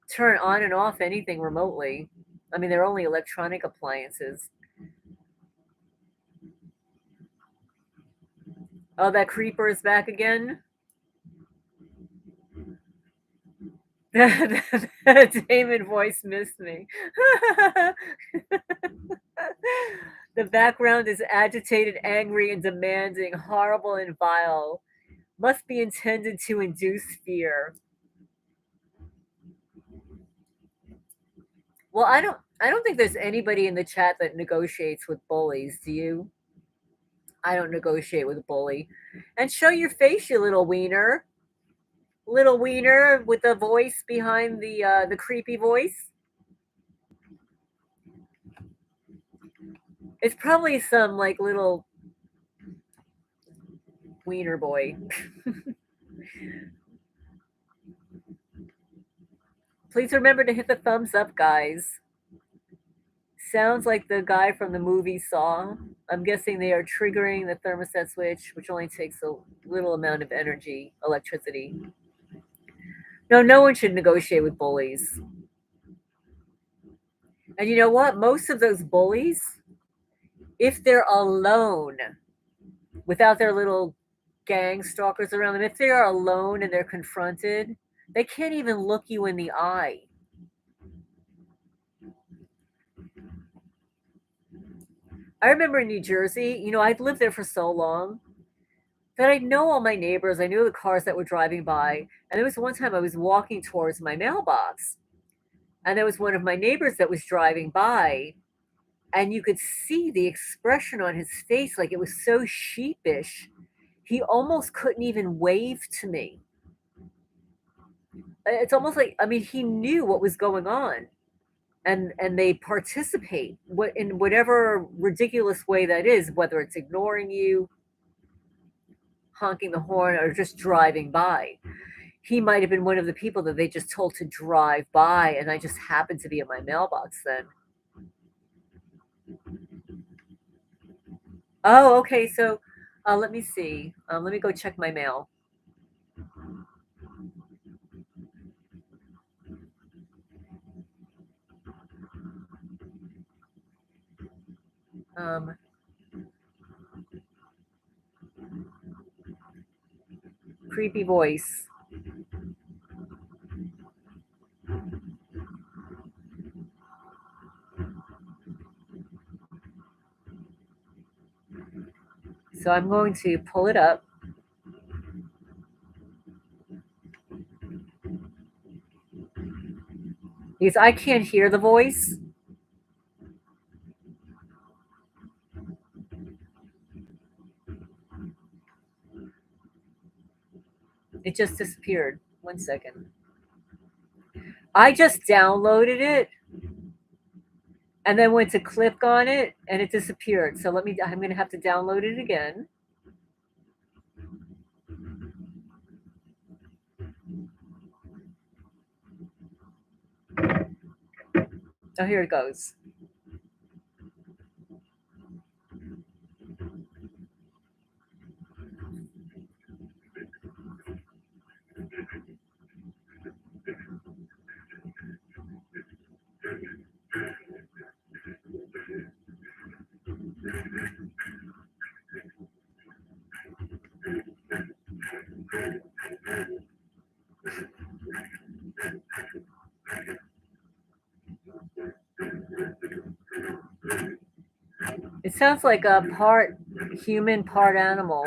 turn on and off anything remotely. I mean, they're only electronic appliances. Oh, that creeper is back again. The Damon voice missed me. The background is agitated, angry, and demanding, horrible and vile. Must be intended to induce fear. Well, I don't think there's anybody in the chat that negotiates with bullies. Do you? I don't negotiate with a bully. And show your face, you little wiener. Little wiener with the voice behind the creepy voice. It's probably some like little wiener boy. Please remember to hit the thumbs up, guys. Sounds like the guy from the movie Saw. I'm guessing they are triggering the thermostat switch, which only takes a little amount of energy, electricity. No, no one should negotiate with bullies. And you know what? Most of those bullies, if they're alone, without their little gang stalkers around them, if they are alone and they're confronted, they can't even look you in the eye. I remember in New Jersey, I'd lived there for so long that I know all my neighbors. I knew the cars that were driving by. And there was one time I was walking towards my mailbox, and there was one of my neighbors that was driving by, and you could see the expression on his face, like it was so sheepish. He almost couldn't even wave to me. It's almost like, I mean, he knew what was going on, and they participate in whatever ridiculous way that is, whether it's ignoring you, honking the horn, or just driving by. He might have been one of the people that they just told to drive by, and I just happened to be at my mailbox then. Oh, okay. So let me see. Let me go check my mail. Um, Creepy voice. So I'm going to pull it up. Because I can't hear the voice. It just disappeared. 1 second. I just downloaded it and then went to click on it and it disappeared. So I'm going to have to download it again. Oh, here it goes. It sounds like a part human, part animal.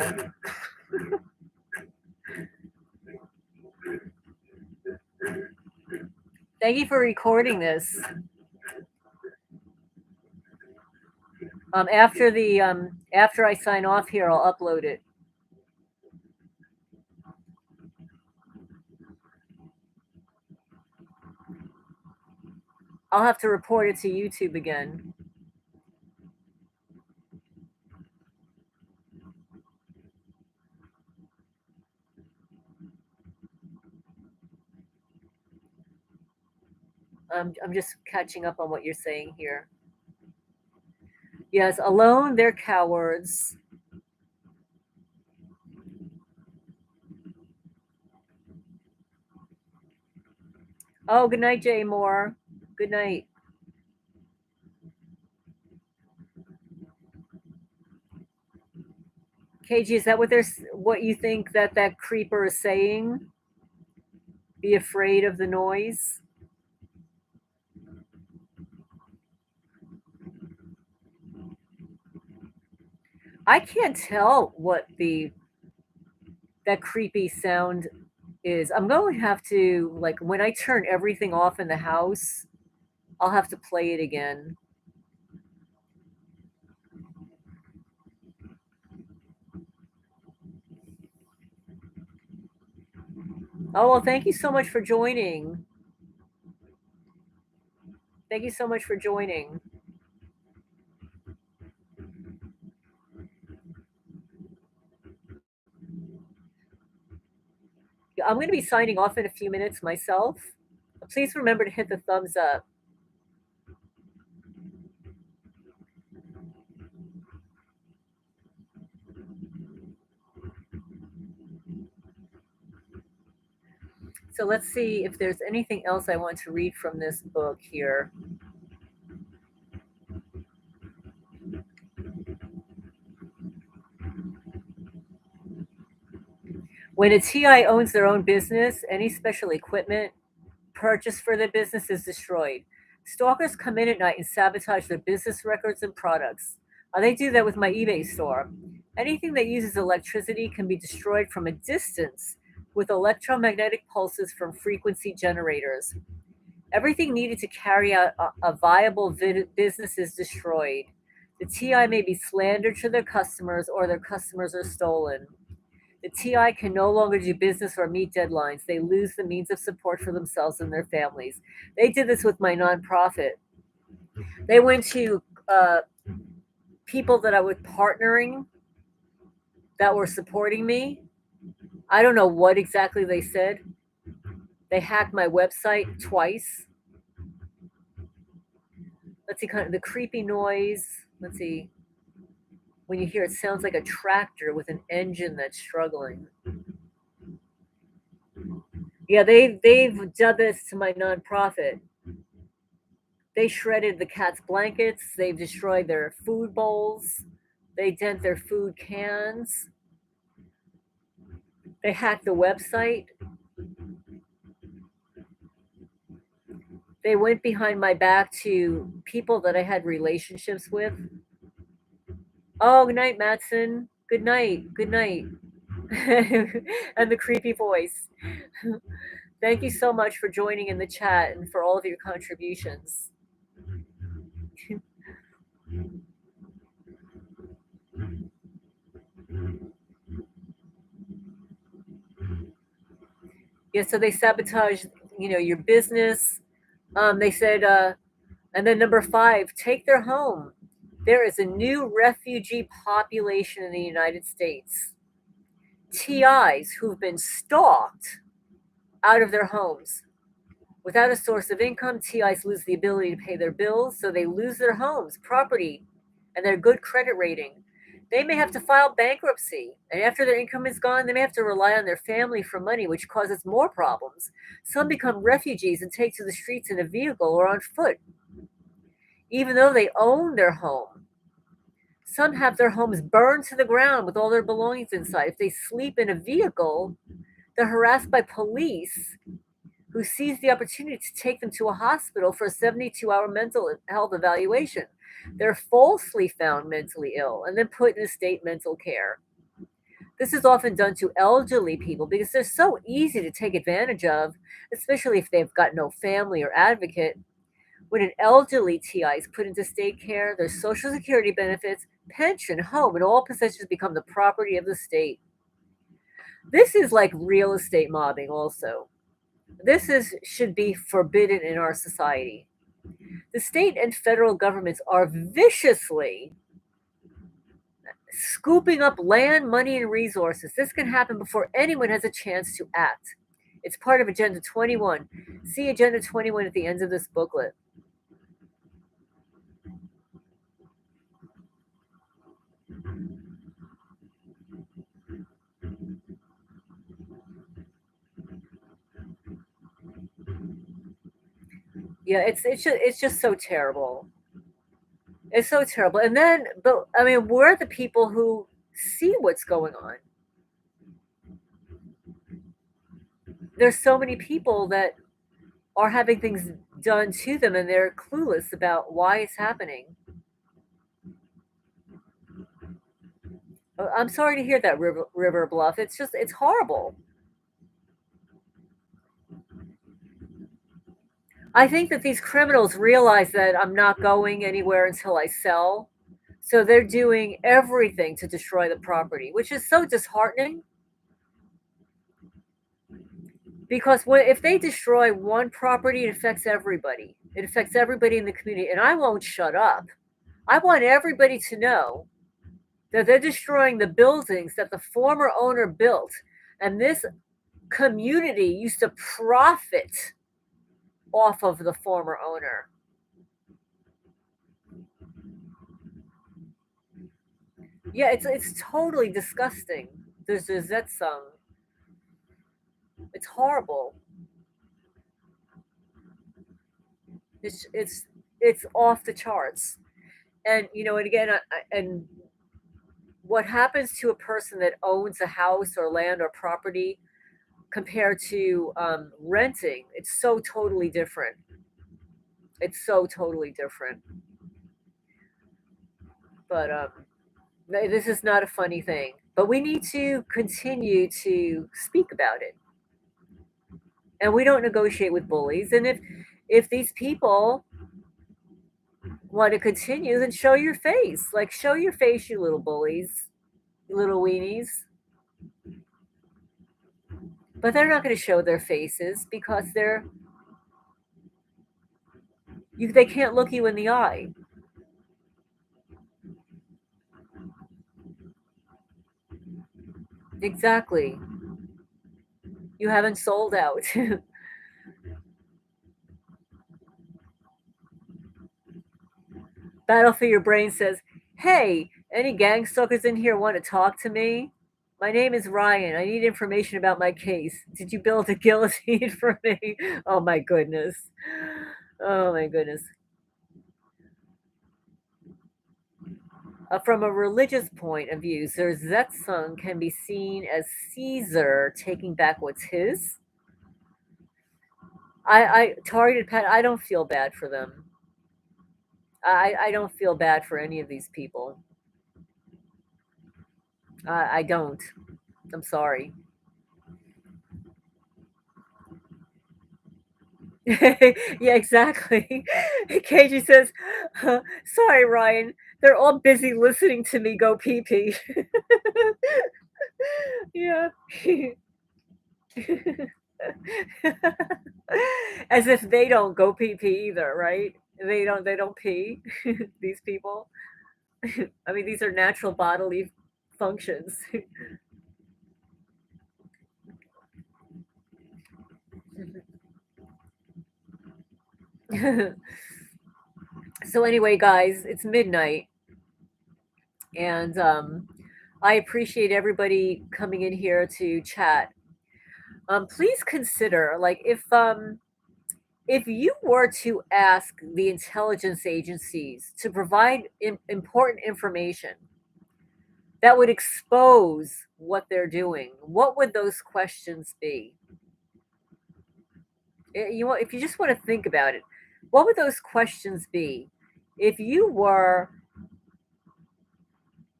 Thank you for recording this. After I sign off here, I'll upload it. I'll have to report it to YouTube again. I'm just catching up on what you're saying here. Yes, alone they're cowards. Oh, good night, Jay Moore. Good night. KG, is that what you think that creeper is saying? Be afraid of the noise. I can't tell what that creepy sound is. I'm going to have to, like, when I turn everything off in the house, I'll have to play it again. Oh, well, thank you so much for joining. Thank you so much for joining. I'm going to be signing off in a few minutes myself. Please remember to hit the thumbs up. So let's see if there's anything else I want to read from this book here. When a TI owns their own business, any special equipment purchased for their business is destroyed. Stalkers come in at night and sabotage their business records and products. They do that with my eBay store. Anything that uses electricity can be destroyed from a distance with electromagnetic pulses from frequency generators. Everything needed to carry out a viable business is destroyed. The TI may be slandered to their customers or their customers are stolen. The TI can no longer do business or meet deadlines. They lose the means of support for themselves and their families. They did this with my nonprofit. They went to people that I was partnering that were supporting me. I don't know what exactly they said. They hacked my website twice. Let's see, kind of the creepy noise. Let's see. When you hear it, sounds like a tractor with an engine that's struggling. Yeah, they've done this to my nonprofit. They shredded the cat's blankets. They've destroyed their food bowls. They dent their food cans. They hacked the website. They went behind my back to people that I had relationships with. Oh, good night, Matson. Good night. Good night. And the creepy voice. Thank you so much for joining in the chat and for all of your contributions. Yeah, so they sabotage, your business. They said, and then number five, take their home. There is a new refugee population in the United States. TIs who've been stalked out of their homes. Without a source of income, TIs lose the ability to pay their bills, so they lose their homes, property, and their good credit rating. They may have to file bankruptcy, and after their income is gone, they may have to rely on their family for money, which causes more problems. Some become refugees and take to the streets in a vehicle or on foot, even though they own their home. Some have their homes burned to the ground with all their belongings inside. If they sleep in a vehicle, they're harassed by police who seize the opportunity to take them to a hospital for a 72-hour mental health evaluation. They're falsely found mentally ill and then put in a state mental care. This is often done to elderly people because they're so easy to take advantage of, especially if they've got no family or advocate. When an elderly TI is put into state care, their Social Security benefits, pension, home, and all possessions become the property of the state. This is like real estate mobbing, also. This should be forbidden in our society. The state and federal governments are viciously scooping up land, money, and resources. This can happen before anyone has a chance to act. It's part of Agenda 21. See Agenda 21 at the end of this booklet. Yeah, it's just so terrible. It's so terrible. And then, but I mean, we're the people who see what's going on. There's so many people that are having things done to them, and they're clueless about why it's happening. I'm sorry to hear that, River Bluff. It's horrible. I think that these criminals realize that I'm not going anywhere until I sell. So they're doing everything to destroy the property, which is so disheartening. Because if they destroy one property, it affects everybody. It affects everybody in the community. And I won't shut up. I want everybody to know that they're destroying the buildings that the former owner built. And this community used to profit off of the former owner. Yeah, it's totally disgusting. There's a Zet song. It's horrible. It's off the charts. And and again, and what happens to a person that owns a house or land or property compared to renting? It's so totally different. It's so totally different. But this is not a funny thing. But we need to continue to speak about it, and we don't negotiate with bullies. And if these people want to continue, then show your face. Like, show your face, you little bullies, you little weenies. But they're not going to show their faces because they can't look you in the eye. Exactly. You haven't sold out. Battle for Your Brain says, "Hey, any gang stalkers in here want to talk to me? My name is Ryan. I need information about my case. Did you build a guillotine for me?" Oh my goodness. Oh my goodness. From a religious point of view, Sir Zetzung can be seen as Caesar taking back what's his. I targeted Pat. I don't feel bad for them. I don't feel bad for any of these people. I don't. I'm sorry. Yeah, exactly. KG says, "Sorry, Ryan. They're all busy listening to me go pee pee." Yeah. As if they don't go pee pee either, right? They don't pee, these people. I mean, these are natural bodily functions. So anyway, guys, it's midnight, and I appreciate everybody coming in here to chat. Please consider, like, if you were to ask the intelligence agencies to provide important information that would expose what they're doing, what would those questions be? If you just want to think about it, what would those questions be if you were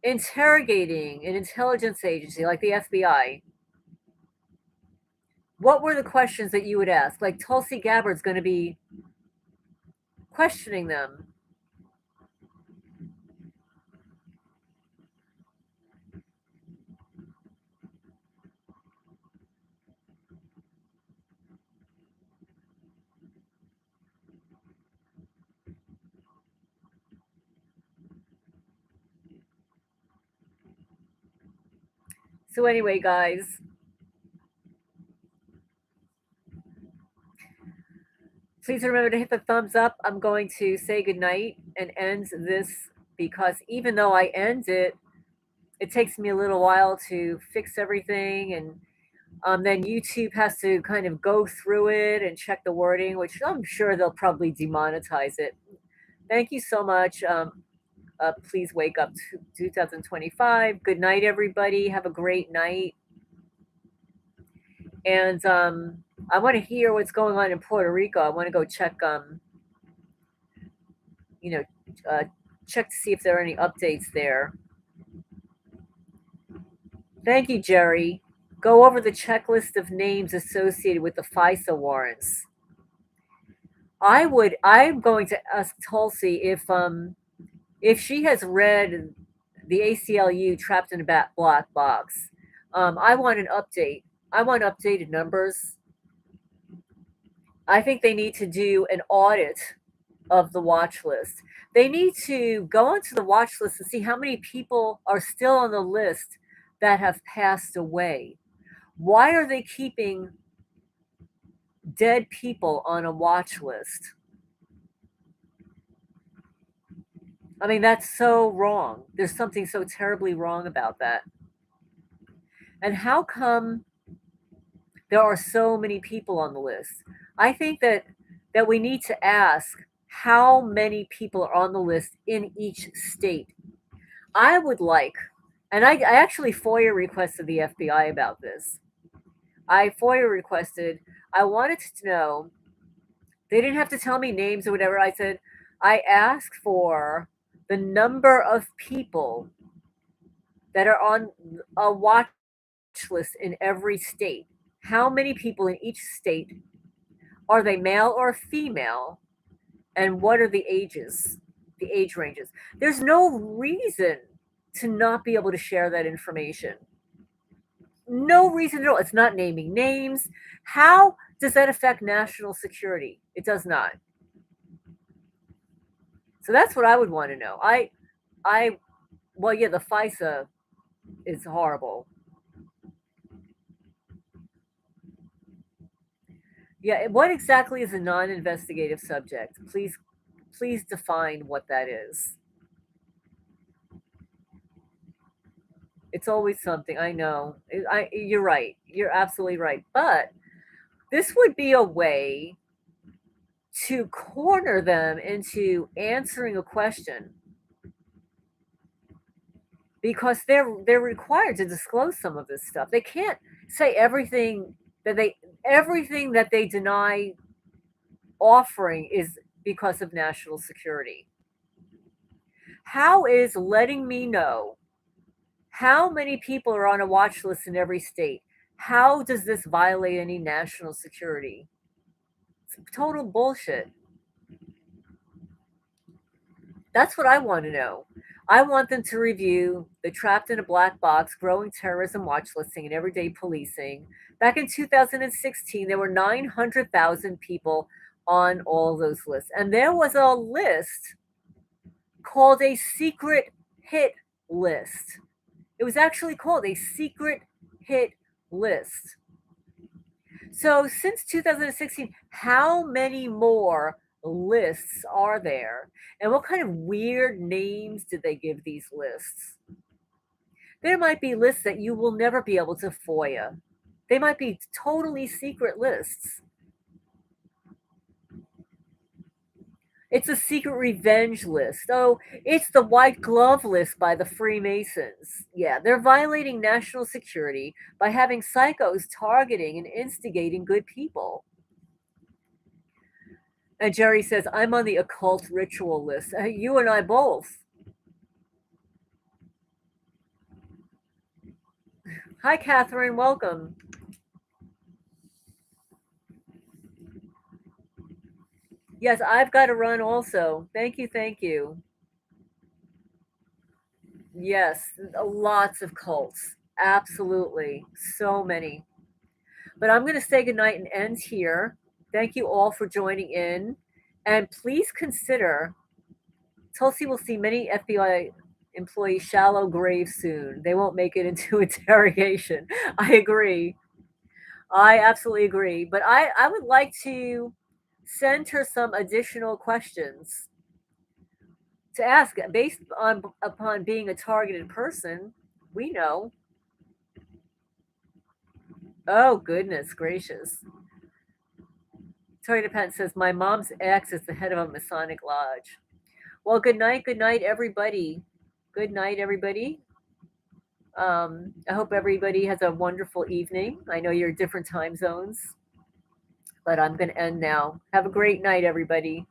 interrogating an intelligence agency like the FBI? What were the questions that you would ask? Like Tulsi Gabbard's going to be questioning them. So anyway, guys, please remember to hit the thumbs up. I'm going to say goodnight and end this because even though I end it, it takes me a little while to fix everything, and then YouTube has to kind of go through it and check the wording, which I'm sure they'll probably demonetize it. Thank you so much. Please wake up to 2025. Good night, everybody. Have a great night. And I want to hear what's going on in Puerto Rico. I want to go check, you know, check to see if there are any updates there. Thank you, Jerry. Go over the checklist of names associated with the FISA warrants. I'm going to ask Tulsi if she has read the ACLU Trapped in a Black Box. I want an update. I want updated numbers. I think they need to do an audit of the watch list. They need to go onto the watch list and see how many people are still on the list that have passed away. Why are they keeping dead people on a watch list? I mean, that's so wrong. There's something so terribly wrong about that. And how come there are so many people on the list? I think that we need to ask how many people are on the list in each state. I would like, and I actually FOIA requested the FBI about this. I FOIA requested, I wanted to know, they didn't have to tell me names or whatever. I said, I asked for the number of people that are on a watch list in every state. How many people in each state? Are they male or female? And what are the ages, the age ranges? There's no reason to not be able to share that information. No reason at all. It's not naming names. How does that affect national security? It does not. So that's what I would want to know. Well, yeah, the FISA is horrible. Yeah, what exactly is a non-investigative subject? Please define what that is. It's always something. I know. You're right. You're absolutely right. But this would be a way to corner them into answering a question because they're required to disclose some of this stuff. They can't say everything that they deny offering is because of national security. How is letting me know how many people are on a watch list in every state? How does this violate any national security? It's total bullshit. That's what I want to know. I want them to review the Trapped in a Black Box Growing Terrorism Watch Listing and Everyday Policing. Back in 2016, there were 900,000 people on all those lists. And there was a list called a secret hit list. It was actually called a secret hit list. So since 2016, how many more lists are there? And what kind of weird names did they give these lists? There might be lists that you will never be able to FOIA. They might be totally secret lists. It's a secret revenge list. Oh, it's the white glove list by the Freemasons. Yeah, they're violating national security by having psychos targeting and instigating good people. And Jerry says, I'm on the occult ritual list. You and I both. Hi, Catherine. Welcome. Yes, I've got to run also. Thank you. Thank you. Yes, lots of cults. Absolutely. So many. But I'm going to say goodnight and end here. Thank you all for joining in. And please consider Tulsi will see many FBI employees shallow graves soon. They won't make it into interrogation. I agree. I absolutely agree. But I would like to send her some additional questions to ask based on upon being a targeted person. We know. Oh goodness gracious. Tori DePent says my mom's ex is the head of a Masonic lodge. Well, good night, everybody. Good night, everybody. I hope everybody has a wonderful evening. I know you're different time zones, but I'm going to end now. Have a great night, everybody.